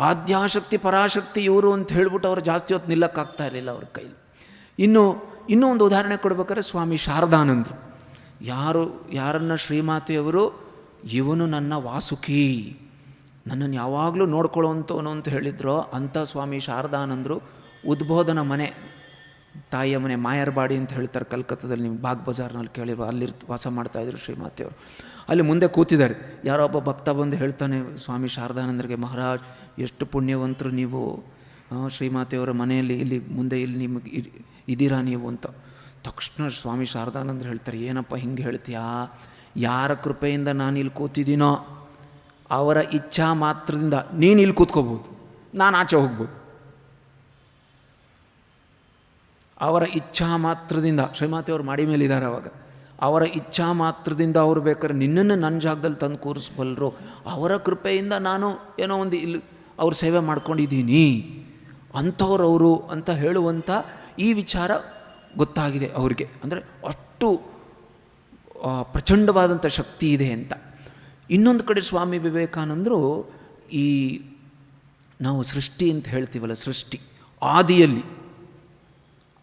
ಆದ್ಯಾಶಕ್ತಿ ಪರಾಶಕ್ತಿ ಇವರು ಅಂತ ಹೇಳ್ಬಿಟ್ಟು ಅವರು ಜಾಸ್ತಿ ಹೊತ್ತು ನಿಲ್ಲಕ್ಕಾಗ್ತಾ ಇರಲಿಲ್ಲ ಅವ್ರ ಕೈಲಿ. ಇನ್ನೂ ಒಂದು ಉದಾಹರಣೆ ಕೊಡ್ಬೇಕಾದ್ರೆ ಸ್ವಾಮಿ ಶಾರದಾನಂದರು, ಯಾರನ್ನು ಶ್ರೀಮಾತೆಯವರು ಇವನು ನನ್ನ ವಾಸುಕಿ, ನನ್ನನ್ನು ಯಾವಾಗಲೂ ನೋಡ್ಕೊಳ್ಳೋವಂಥವನು ಅಂತ ಹೇಳಿದ್ರೋ ಅಂಥ ಸ್ವಾಮಿ ಶಾರದಾನಂದರು ಉದ್ಬೋಧನ ಮನೆ, ತಾಯಿಯ ಮನೆ ಮಾಯರ್ಬಾಡಿ ಅಂತ ಹೇಳ್ತಾರೆ ಕಲ್ಕತ್ತಾದಲ್ಲಿ, ನೀವು ಬಾಗ್ ಬಜಾರ್ನಲ್ಲಿ ಕೇಳಿರೋ, ಅಲ್ಲಿ ವಾಸ ಮಾಡ್ತಾಯಿದ್ರು ಶ್ರೀಮಾತೆಯವರು. ಅಲ್ಲಿ ಮುಂದೆ ಕೂತಿದ್ದಾರೆ. ಯಾರೋ ಒಬ್ಬ ಭಕ್ತ ಬಂದು ಹೇಳ್ತಾನೆ ಸ್ವಾಮಿ ಶಾರದಾನಂದರಿಗೆ, ಮಹಾರಾಜ್ ಎಷ್ಟು ಪುಣ್ಯವಂತರು ನೀವು, ಶ್ರೀಮಾತೆಯವರ ಮನೆಯಲ್ಲಿ ಇಲ್ಲಿ ನಿಮಗೆ ಇದ್ದೀರಾ ನೀವು ಅಂತ. ತಕ್ಷಣ ಸ್ವಾಮಿ ಶಾರದಾನಂದರು ಹೇಳ್ತಾರೆ, ಏನಪ್ಪ ಹಿಂಗೆ ಹೇಳ್ತೀಯಾ, ಯಾರ ಕೃಪೆಯಿಂದ ನಾನು ಇಲ್ಲಿ ಕೂತಿದ್ದೀನೋ ಅವರ ಇಚ್ಛಾ ಮಾತ್ರದಿಂದ ನೀನು ಇಲ್ಲಿ ಕೂತ್ಕೋಬೋದು, ನಾನು ಆಚೆ ಹೋಗ್ಬೋದು. ಅವರ ಇಚ್ಛಾ ಮಾತ್ರದಿಂದ, ಶ್ರೀಮಾತೆಯವರು ಮಾಡಿ ಮೇಲಿದ್ದಾರೆ ಅವಾಗ, ಅವರ ಇಚ್ಛಾ ಮಾತ್ರದಿಂದ ಅವರು ಬೇಕಾದ್ರೆ ನಿನ್ನನ್ನು ನನ್ನ ಜಾಗದಲ್ಲಿ ತಂದು ಕೂರಿಸ್ಬಲ್ಲರು, ಅವರ ಕೃಪೆಯಿಂದ ನಾನು ಏನೋ ಒಂದು ಇಲ್ಲಿ ಅವ್ರ ಸೇವೆ ಮಾಡ್ಕೊಂಡಿದ್ದೀನಿ ಅಂಥವ್ರವರು ಅಂತ ಹೇಳುವಂಥ ಈ ವಿಚಾರ ಗೊತ್ತಾಗಿದೆ ಅವ್ರಿಗೆ. ಅಂದರೆ ಅಷ್ಟು ಪ್ರಚಂಡವಾದಂಥ ಶಕ್ತಿ ಇದೆ ಅಂತ. ಇನ್ನೊಂದು ಕಡೆ ಸ್ವಾಮಿ ವಿವೇಕಾನಂದರು ಈ ನಾವು ಸೃಷ್ಟಿ ಅಂತ ಹೇಳ್ತೀವಲ್ಲ, ಸೃಷ್ಟಿ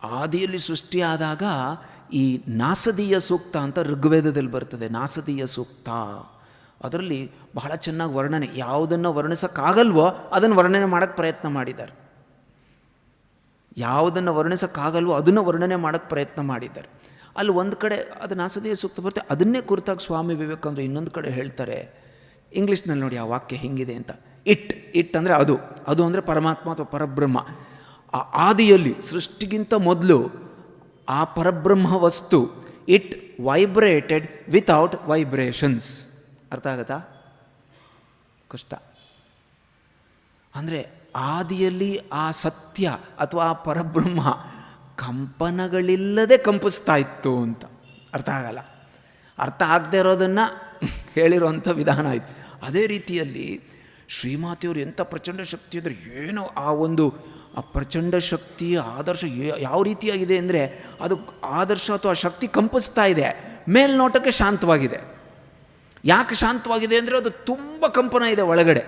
ಆದಿಯಲ್ಲಿ ಸೃಷ್ಟಿಯಾದಾಗ ಈ ನಾಸದೀಯ ಸೂಕ್ತ ಅಂತ ಋಗ್ವೇದದಲ್ಲಿ ಬರ್ತದೆ. ನಾಸದೀಯ ಸೂಕ್ತ ಅದರಲ್ಲಿ ಬಹಳ ಚೆನ್ನಾಗಿ ವರ್ಣನೆ, ಯಾವುದನ್ನು ವರ್ಣಿಸೋಕ್ಕಾಗಲ್ವೋ ಅದನ್ನು ವರ್ಣನೆ ಮಾಡೋಕ್ಕೆ ಪ್ರಯತ್ನ ಮಾಡಿದ್ದಾರೆ. ಯಾವುದನ್ನು ವರ್ಣಿಸೋಕ್ಕಾಗಲ್ವೋ ಅದನ್ನು ವರ್ಣನೆ ಮಾಡೋಕ್ಕೆ ಪ್ರಯತ್ನ ಮಾಡಿದ್ದಾರೆ. ಅಲ್ಲಿ ಒಂದು ಕಡೆ ಅದು ನಾಸದೀಯ ಸೂಕ್ತ ಬರುತ್ತೆ, ಅದನ್ನೇ ಕುರಿತಾಗಿ ಸ್ವಾಮಿ ವಿವೇಕಾನಂದರು ಇನ್ನೊಂದು ಕಡೆ ಹೇಳ್ತಾರೆ. ಇಂಗ್ಲೀಷ್ನಲ್ಲಿ ನೋಡಿ ಆ ವಾಕ್ಯ ಹೆಂಗಿದೆ ಅಂತ. ಇಟ್ ಅಂದರೆ ಅದು ಅಂದರೆ ಪರಮಾತ್ಮ ಅಥವಾ ಪರಬ್ರಹ್ಮ. ಆ ಆದಿಯಲ್ಲಿ ಸೃಷ್ಟಿಗಿಂತ ಮೊದಲು ಆ ಪರಬ್ರಹ್ಮ ವಸ್ತು ಇಟ್ ವೈಬ್ರೇಟೆಡ್ ವಿತೌಟ್ ವೈಬ್ರೇಷನ್ಸ್. ಅರ್ಥ ಆಗತ್ತಾ? ಕಷ್ಟ. ಅಂದರೆ ಆದಿಯಲ್ಲಿ ಆ ಸತ್ಯ ಅಥವಾ ಆ ಪರಬ್ರಹ್ಮ ಕಂಪನಗಳಿಲ್ಲದೆ ಕಂಪಿಸ್ತಾ ಇತ್ತು ಅಂತ. ಅರ್ಥ ಆಗಲ್ಲ, ಅರ್ಥ ಆಗದೆ ಇರೋದನ್ನು ಹೇಳಿರೋಂಥ ವಿಧಾನ ಆಯಿತು. ಅದೇ ರೀತಿಯಲ್ಲಿ ಶ್ರೀಮಾತೆಯವರು ಎಂಥ ಪ್ರಚಂಡ ಶಕ್ತಿ ಅಂದರೆ ಏನೋ ಆ ಪ್ರಚಂಡ ಶಕ್ತಿಯ ಆದರ್ಶ ಯಾವ ರೀತಿಯಾಗಿದೆ ಅಂದರೆ ಅದು ಆದರ್ಶ ಅಥವಾ ಶಕ್ತಿ ಕಂಪಿಸ್ತಾ ಇದೆ, ಮೇಲ್ನೋಟಕ್ಕೆ ಶಾಂತವಾಗಿದೆ. ಯಾಕೆ ಶಾಂತವಾಗಿದೆ ಅಂದರೆ ಅದು ತುಂಬ ಕಂಪನ ಇದೆ ಒಳಗಡೆ.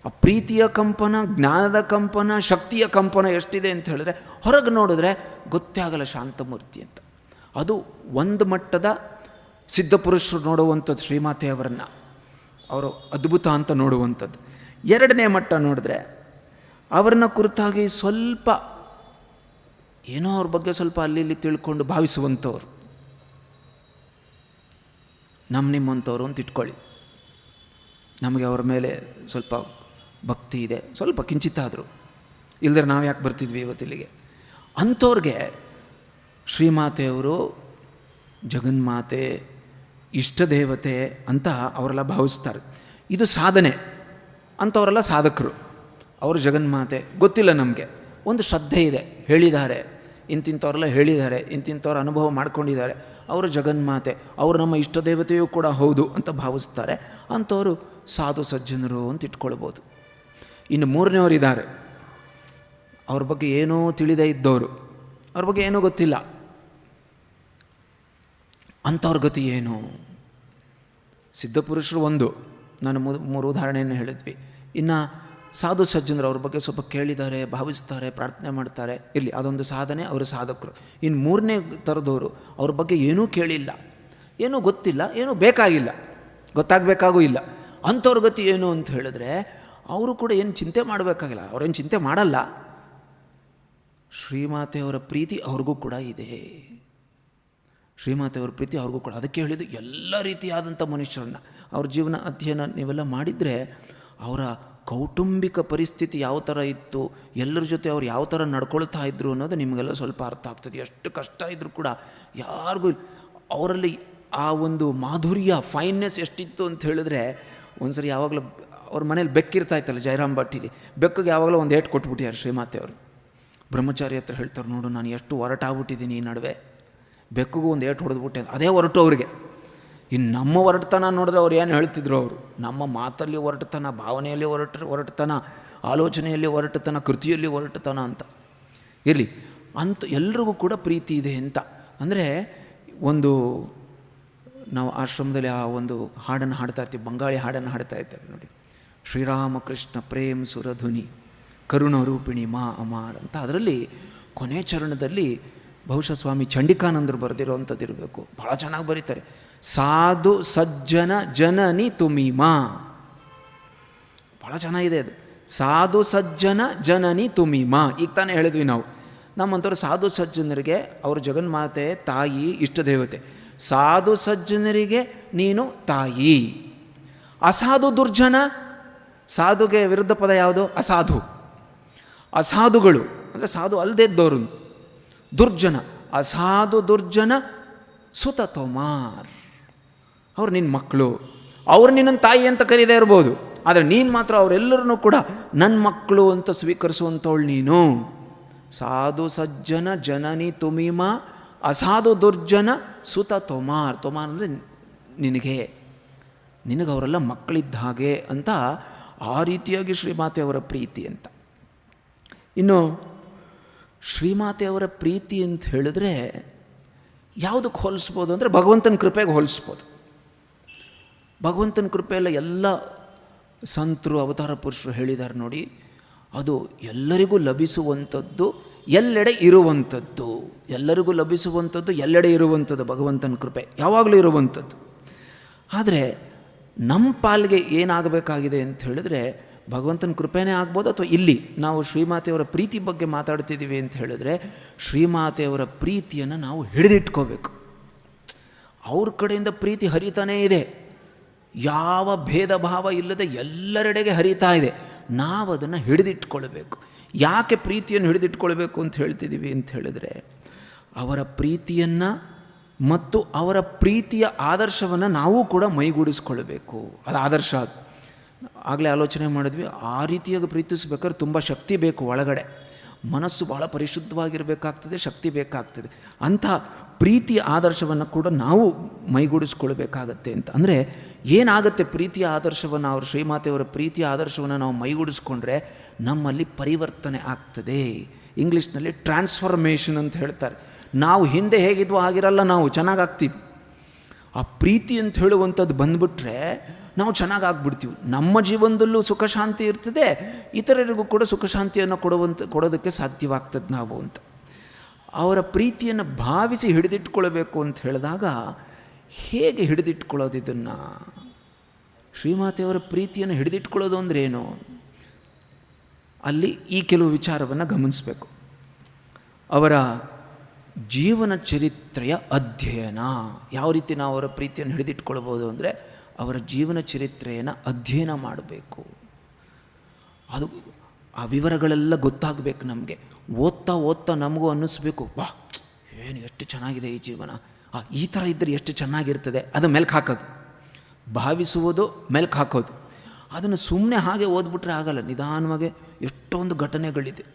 ಆ ಪ್ರೀತಿಯ ಕಂಪನ, ಜ್ಞಾನದ ಕಂಪನ, ಶಕ್ತಿಯ ಕಂಪನ ಎಷ್ಟಿದೆ ಅಂತ ಹೇಳಿದ್ರೆ ಹೊರಗೆ ನೋಡಿದ್ರೆ ಗೊತ್ತೇ ಆಗಲ್ಲ ಶಾಂತಮೂರ್ತಿ ಅಂತ. ಅದು ಒಂದು ಮಟ್ಟದ ಸಿದ್ಧಪುರುಷರು ನೋಡುವಂಥದ್ದು, ಶ್ರೀಮಾತೆಯವರನ್ನು ಅವರು ಅದ್ಭುತ ಅಂತ ನೋಡುವಂಥದ್ದು. ಎರಡನೇ ಮಟ್ಟ ನೋಡಿದ್ರೆ ಅವರನ್ನ ಕುರಿತಾಗಿ ಸ್ವಲ್ಪ ಏನೋ ಅವ್ರ ಬಗ್ಗೆ ಸ್ವಲ್ಪ ಅಲ್ಲಿ ತಿಳ್ಕೊಂಡು ಭಾವಿಸುವಂಥವ್ರು, ನಿಮ್ಮಂಥವ್ರು ಅಂತ ಇಟ್ಕೊಳ್ಳಿ. ನಮಗೆ ಅವ್ರ ಮೇಲೆ ಸ್ವಲ್ಪ ಭಕ್ತಿ ಇದೆ, ಸ್ವಲ್ಪ ಕಿಂಚಿತ್ತಾದರೂ, ಇಲ್ಲದ್ರೆ ನಾವು ಯಾಕೆ ಬರ್ತಿದ್ವಿ ಇವತ್ತಿಲ್ಲಿಗೆ. ಅಂಥವ್ರಿಗೆ ಶ್ರೀಮಾತೆಯವರು ಜಗನ್ಮಾತೆ, ಇಷ್ಟದೇವತೆ ಅಂತ ಅವರೆಲ್ಲ ಭಾವಿಸ್ತಾರೆ. ಇದು ಸಾಧನೆ ಅಂಥವರೆಲ್ಲ ಸಾಧಕರು. ಅವರು ಜಗನ್ಮಾತೆ ಗೊತ್ತಿಲ್ಲ ನಮಗೆ, ಒಂದು ಶ್ರದ್ಧೆ ಇದೆ, ಹೇಳಿದ್ದಾರೆ, ಇಂತಿಂಥವ್ರೆಲ್ಲ ಹೇಳಿದ್ದಾರೆ, ಇಂತಿಂಥವ್ರ ಅನುಭವ ಮಾಡ್ಕೊಂಡಿದ್ದಾರೆ, ಅವರು ಜಗನ್ಮಾತೆ, ಅವರು ನಮ್ಮ ಇಷ್ಟ ದೇವತೆಯೂ ಕೂಡ ಹೌದು ಅಂತ ಭಾವಿಸ್ತಾರೆ. ಅಂಥವರು ಸಾಧು ಸಜ್ಜನರು ಅಂತ ಇಟ್ಕೊಳ್ಬೋದು. ಇನ್ನು ಮೂರನೇವರು ಇದ್ದಾರೆ, ಅವ್ರ ಬಗ್ಗೆ ಏನೂ ತಿಳಿದೇ ಇದ್ದವರು, ಅವ್ರ ಬಗ್ಗೆ ಏನೂ ಗೊತ್ತಿಲ್ಲ. ಅಂಥವ್ರ ಗತಿ ಏನು? ಸಿದ್ಧಪುರುಷರು ಒಂದು, ನಾನು ಮೂರು ಉದಾಹರಣೆಯನ್ನು ಹೇಳಿದ್ವಿ. ಇನ್ನು ಸಾಧು ಸಜ್ಜನರು, ಅವ್ರ ಬಗ್ಗೆ ಸ್ವಲ್ಪ ಕೇಳಿದ್ದಾರೆ, ಭಾವಿಸ್ತಾರೆ, ಪ್ರಾರ್ಥನೆ ಮಾಡ್ತಾರೆ, ಇರಲಿ, ಅದೊಂದು ಸಾಧನೆ, ಅವರು ಸಾಧಕರು. ಇನ್ನು ಮೂರನೇ ಥರದವರು, ಅವ್ರ ಬಗ್ಗೆ ಏನೂ ಕೇಳಿಲ್ಲ, ಏನೂ ಗೊತ್ತಿಲ್ಲ, ಏನೂ ಬೇಕಾಗಿಲ್ಲ, ಗೊತ್ತಾಗಬೇಕಾಗೂ ಇಲ್ಲ. ಅಂಥವ್ರ ಗತಿ ಏನು ಅಂತ ಹೇಳಿದ್ರೆ ಅವರು ಕೂಡ ಏನು ಚಿಂತೆ ಮಾಡಬೇಕಾಗಿಲ್ಲ, ಅವರೇನು ಚಿಂತೆ ಮಾಡಲ್ಲ. ಶ್ರೀಮಾತೆಯವರ ಪ್ರೀತಿ ಅವ್ರಿಗೂ ಕೂಡ ಇದೆ, ಶ್ರೀಮಾತೆಯವರ ಪ್ರೀತಿ ಅವ್ರಿಗೂ ಕೂಡ. ಅದಕ್ಕೆ ಹೇಳಿದ್ದು ಎಲ್ಲ ರೀತಿಯಾದಂಥ ಮನುಷ್ಯರನ್ನು ಅವ್ರ ಜೀವನ ಅಧ್ಯಯನ ನೀವೆಲ್ಲ ಮಾಡಿದರೆ ಅವರ ಕೌಟುಂಬಿಕ ಪರಿಸ್ಥಿತಿ ಯಾವ ಥರ ಇತ್ತು, ಎಲ್ಲರ ಜೊತೆ ಅವ್ರು ಯಾವ ಥರ ನಡ್ಕೊಳ್ತಾ ಇದ್ರು ಅನ್ನೋದು ನಿಮಗೆಲ್ಲ ಸ್ವಲ್ಪ ಅರ್ಥ ಆಗ್ತದೆ. ಎಷ್ಟು ಕಷ್ಟ ಇದ್ದರೂ ಕೂಡ ಯಾರಿಗೂ ಅವರಲ್ಲಿ ಆ ಒಂದು ಮಾಧುರ್ಯ, ಫೈನ್ನೆಸ್ ಎಷ್ಟಿತ್ತು ಅಂತ ಹೇಳಿದ್ರೆ, ಒಂದು ಸರಿ ಯಾವಾಗಲೂ ಅವ್ರ ಮನೇಲಿ ಬೆಕ್ಕಿರ್ತಾ ಇತ್ತಲ್ಲ ಜಯರಾಮ್ ಭಟ್ಟಿಲಿ, ಬೆಕ್ಕಿಗೆ ಯಾವಾಗಲೂ ಒಂದು ಏಟು ಕೊಟ್ಬಿಟ್ಟಿದ್ದಾರೆ ಶ್ರೀಮಾತೆಯವರು. ಬ್ರಹ್ಮಚಾರಿ ಹತ್ರ ಹೇಳ್ತಾರೆ, ನೋಡು ನಾನು ಎಷ್ಟು ಹೊರಟಾಗ್ಬಿಟ್ಟಿದ್ದೀನಿ ಈ ನಡುವೆ, ಬೆಕ್ಕಿಗೂ ಒಂದು ಏಟು ಹೊಡೆದ್ಬಿಟ್ಟೆ. ಅದೇ ಹೊರಟು ಅವ್ರಿಗೆ. ಇನ್ನು ನಮ್ಮ ಹೊರಟುತನ ನೋಡಿದ್ರೆ ಅವ್ರು ಏನು ಹೇಳ್ತಿದ್ರು, ಅವರು ನಮ್ಮ ಮಾತಲ್ಲಿ ಹೊರಟುತನ, ಭಾವನೆಯಲ್ಲಿ ಹೊರಟುತನ, ಆಲೋಚನೆಯಲ್ಲಿ ಹೊರಟುತನ, ಕೃತಿಯಲ್ಲಿ ಹೊರಟುತನ ಅಂತ. ಇರಲಿ, ಎಲ್ರಿಗೂ ಕೂಡ ಪ್ರೀತಿ ಇದೆ ಅಂತ. ಅಂದರೆ ಒಂದು ನಾವು ಆಶ್ರಮದಲ್ಲಿ ಆ ಒಂದು ಹಾಡನ್ನು ಹಾಡ್ತಾ ಇರ್ತೀವಿ, ಬಂಗಾಳಿ ಹಾಡನ್ನು ಹಾಡ್ತಾ ಇರ್ತೇವೆ ನೋಡಿ, ಶ್ರೀರಾಮಕೃಷ್ಣ ಪ್ರೇಮ್ ಸುರಧುನಿ ಕರುಣರೂಪಿಣಿ ಮಾ ಅಮಾರ್ ಅಂತ. ಅದರಲ್ಲಿ ಕೊನೆ ಚರಣದಲ್ಲಿ ಬಹುಶಃ ಸ್ವಾಮಿ ಚಂಡಿಕಾನಂದರು ಬರೆದಿರೋವಂಥದ್ದು ಇರಬೇಕು, ಭಾಳ ಚೆನ್ನಾಗಿ ಬರೀತಾರೆ. ಸಾಧು ಸಜ್ಜನ ಜನನಿ ತುಮಿಮಾ, ಭಾಳ ಚೆನ್ನಾಗಿದೆ ಅದು. ಸಾಧು ಸಜ್ಜನ ಜನನಿ ತುಮಿಮಾ. ಈಗ ತಾನೇ ಹೇಳಿದ್ವಿ ನಾವು, ನಮ್ಮಂಥವ್ರು ಸಾಧು ಸಜ್ಜನರಿಗೆ ಅವರು ಜಗನ್ಮಾತೆ, ತಾಯಿ, ಇಷ್ಟ ದೇವತೆ. ಸಾಧು ಸಜ್ಜನರಿಗೆ ನೀನು ತಾಯಿ. ಅಸಾಧು ದುರ್ಜನ, ಸಾಧುಗೆ ವಿರುದ್ಧ ಪದ ಯಾವುದು? ಅಸಾಧು. ಅಸಾಧುಗಳು ಅಂದರೆ ಸಾಧು ಅಲ್ಲದೆ ಇದ್ದವರು. ದುರ್ಜನ, ಅಸಾಧು ದುರ್ಜನ ಸುತ ತೊಮಾರ್, ಅವ್ರು ನಿನ್ನ ಮಕ್ಕಳು. ಅವ್ರು ನಿನ್ನನ್ನು ತಾಯಿ ಅಂತ ಕರೀದೇ ಇರ್ಬೋದು, ಆದರೆ ನೀನು ಮಾತ್ರ ಅವರೆಲ್ಲರನ್ನೂ ಕೂಡ ನನ್ನ ಮಕ್ಕಳು ಅಂತ ಸ್ವೀಕರಿಸುವಂಥವಳು ನೀನು. ಸಾಧು ಸಜ್ಜನ ಜನನಿ ತುಮಿಮಾ ಅಸಾಧು ದುರ್ಜನ ಸುತ ತೊಮಾರ್. ತೊಮಾರ್ ಅಂದರೆ ನಿನಗೆ ಅವರೆಲ್ಲ ಮಕ್ಕಳಿದ್ದ ಹಾಗೆ ಅಂತ, ಆ ರೀತಿಯಾಗಿ ಶ್ರೀಮಾತೆಯವರ ಪ್ರೀತಿ ಅಂತ. ಇನ್ನು ಶ್ರೀಮಾತೆಯವರ ಪ್ರೀತಿ ಅಂತ ಹೇಳಿದ್ರೆ ಯಾವುದಕ್ಕೆ ಹೋಲಿಸ್ಬೋದು ಅಂದರೆ ಭಗವಂತನ ಕೃಪೆಗೆ ಹೋಲಿಸ್ಬೋದು. ಭಗವಂತನ ಕೃಪೆಯೆಲ್ಲ ಎಲ್ಲ ಸಂತರು, ಅವತಾರ ಪುರುಷರು ಹೇಳಿದ್ದಾರೆ ನೋಡಿ, ಅದು ಎಲ್ಲರಿಗೂ ಲಭಿಸುವಂಥದ್ದು, ಎಲ್ಲೆಡೆ ಇರುವಂಥದ್ದು. ಎಲ್ಲರಿಗೂ ಲಭಿಸುವಂಥದ್ದು, ಎಲ್ಲೆಡೆ ಇರುವಂಥದ್ದು ಭಗವಂತನ ಕೃಪೆ ಯಾವಾಗಲೂ ಇರುವಂಥದ್ದು. ಆದರೆ ನಮ್ಮ ಪಾಲಿಗೆ ಏನಾಗಬೇಕಾಗಿದೆ ಅಂತ ಹೇಳಿದ್ರೆ ಭಗವಂತನ ಕೃಪೆನೇ ಆಗ್ಬೋದು, ಅಥವಾ ಇಲ್ಲಿ ನಾವು ಶ್ರೀಮಾತೆಯವರ ಪ್ರೀತಿ ಬಗ್ಗೆ ಮಾತಾಡ್ತಿದ್ದೀವಿ ಅಂತ ಹೇಳಿದ್ರೆ ಶ್ರೀಮಾತೆಯವರ ಪ್ರೀತಿಯನ್ನು ನಾವು ಹಿಡಿದಿಟ್ಕೋಬೇಕು. ಅವ್ರ ಕಡೆಯಿಂದ ಪ್ರೀತಿ ಹರಿತಾನೇ ಇದೆ, ಯಾವ ಭೇದ ಭಾವ ಇಲ್ಲದೆ ಎಲ್ಲರೆಡೆಗೆ ಹರಿತಾ ಇದೆ. ನಾವು ಅದನ್ನು ಹಿಡಿದಿಟ್ಕೊಳ್ಬೇಕು. ಯಾಕೆ ಪ್ರೀತಿಯನ್ನು ಹಿಡಿದಿಟ್ಕೊಳ್ಬೇಕು ಅಂತ ಹೇಳ್ತಿದ್ದೀವಿ ಅಂತ ಹೇಳಿದ್ರೆ, ಅವರ ಪ್ರೀತಿಯನ್ನು ಮತ್ತು ಅವರ ಪ್ರೀತಿಯ ಆದರ್ಶವನ್ನು ನಾವು ಕೂಡ ಮೈಗೂಡಿಸ್ಕೊಳ್ಬೇಕು. ಅದು ಆದರ್ಶ. ಅದು ಆಗಲೇ ಆಲೋಚನೆ ಮಾಡಿದ್ವಿ, ಆ ರೀತಿಯಾಗಿ ಪ್ರೀತಿಸ್ಬೇಕಾದ್ರೆ ತುಂಬ ಶಕ್ತಿ ಬೇಕು ಒಳಗಡೆ, ಮನಸ್ಸು ಭಾಳ ಪರಿಶುದ್ಧವಾಗಿರಬೇಕಾಗ್ತದೆ, ಶಕ್ತಿ ಬೇಕಾಗ್ತದೆ. ಅಂಥ ಪ್ರೀತಿಯ ಆದರ್ಶವನ್ನು ಕೂಡ ನಾವು ಮೈಗೂಡಿಸ್ಕೊಳ್ಬೇಕಾಗತ್ತೆ ಅಂತ. ಅಂದರೆ ಏನಾಗುತ್ತೆ, ಪ್ರೀತಿಯ ಆದರ್ಶವನ್ನು, ಅವರು ಶ್ರೀಮಾತೆಯವರ ಪ್ರೀತಿಯ ಆದರ್ಶವನ್ನು ನಾವು ಮೈಗೂಡಿಸ್ಕೊಂಡ್ರೆ ನಮ್ಮಲ್ಲಿ ಪರಿವರ್ತನೆ ಆಗ್ತದೆ. ಇಂಗ್ಲೀಷ್ನಲ್ಲಿ ಟ್ರಾನ್ಸ್ಫಾರ್ಮೇಷನ್ ಅಂತ ಹೇಳ್ತಾರೆ. ನಾವು ಹಿಂದೆ ಹೇಗಿದ್ವೋ ಹಾಗಿರಲ್ಲ, ನಾವು ಚೆನ್ನಾಗಾಗ್ತೀವಿ. ಆ ಪ್ರೀತಿ ಅಂತ ಹೇಳುವಂಥದ್ದು ಬಂದುಬಿಟ್ರೆ ನಾವು ಚೆನ್ನಾಗಾಗ್ಬಿಡ್ತೀವಿ. ನಮ್ಮ ಜೀವನದಲ್ಲೂ ಸುಖ ಶಾಂತಿ ಇರ್ತದೆ, ಇತರರಿಗೂ ಕೂಡ ಸುಖ ಶಾಂತಿಯನ್ನು ಕೊಡೋದಕ್ಕೆ ಸಾಧ್ಯವಾಗ್ತದೆ ನಾವು ಅಂತ. ಅವರ ಪ್ರೀತಿಯನ್ನು ಭಾವಿಸಿ ಹಿಡಿದಿಟ್ಕೊಳ್ಬೇಕು ಅಂತ ಹೇಳಿದಾಗ ಹೇಗೆ ಹಿಡಿದಿಟ್ಕೊಳ್ಳೋದು ಇದನ್ನು? ಶ್ರೀಮಾತೆಯವರ ಪ್ರೀತಿಯನ್ನು ಹಿಡಿದಿಟ್ಕೊಳ್ಳೋದು ಅಂದರೆ ಏನು? ಅಲ್ಲಿ ಈ ಕೆಲವು ವಿಚಾರವನ್ನು ಗಮನಿಸಬೇಕು. ಅವರ ಜೀವನ ಚರಿತ್ರೆಯ ಅಧ್ಯಯನ. ಯಾವ ರೀತಿ ನಾವು ಅವರ ಪ್ರೀತಿಯನ್ನು ಹಿಡಿದಿಟ್ಕೊಳ್ಬೋದು ಅಂದರೆ ಅವರ ಜೀವನ ಚರಿತ್ರೆಯನ್ನು ಅಧ್ಯಯನ ಮಾಡಬೇಕು. ಅದು ಆ ವಿವರಗಳೆಲ್ಲ ಗೊತ್ತಾಗಬೇಕು ನಮಗೆ. ಓದ್ತಾ ಓದ್ತಾ ನಮಗೂ ಅನ್ನಿಸ್ಬೇಕು, ವಾ ಏನು ಎಷ್ಟು ಚೆನ್ನಾಗಿದೆ ಈ ಜೀವನ, ಈ ಥರ ಇದ್ದರೆ ಎಷ್ಟು ಚೆನ್ನಾಗಿರ್ತದೆ. ಅದು ಮೆಲ್ಕು ಹಾಕೋದು, ಭಾವಿಸುವುದು, ಮೆಲ್ಕು ಹಾಕೋದು. ಅದನ್ನು ಸುಮ್ಮನೆ ಹಾಗೆ ಓದ್ಬಿಟ್ರೆ ಆಗಲ್ಲ. ನಿಧಾನವಾಗಿ ಎಷ್ಟೊಂದು ಘಟನೆಗಳಿದೆ,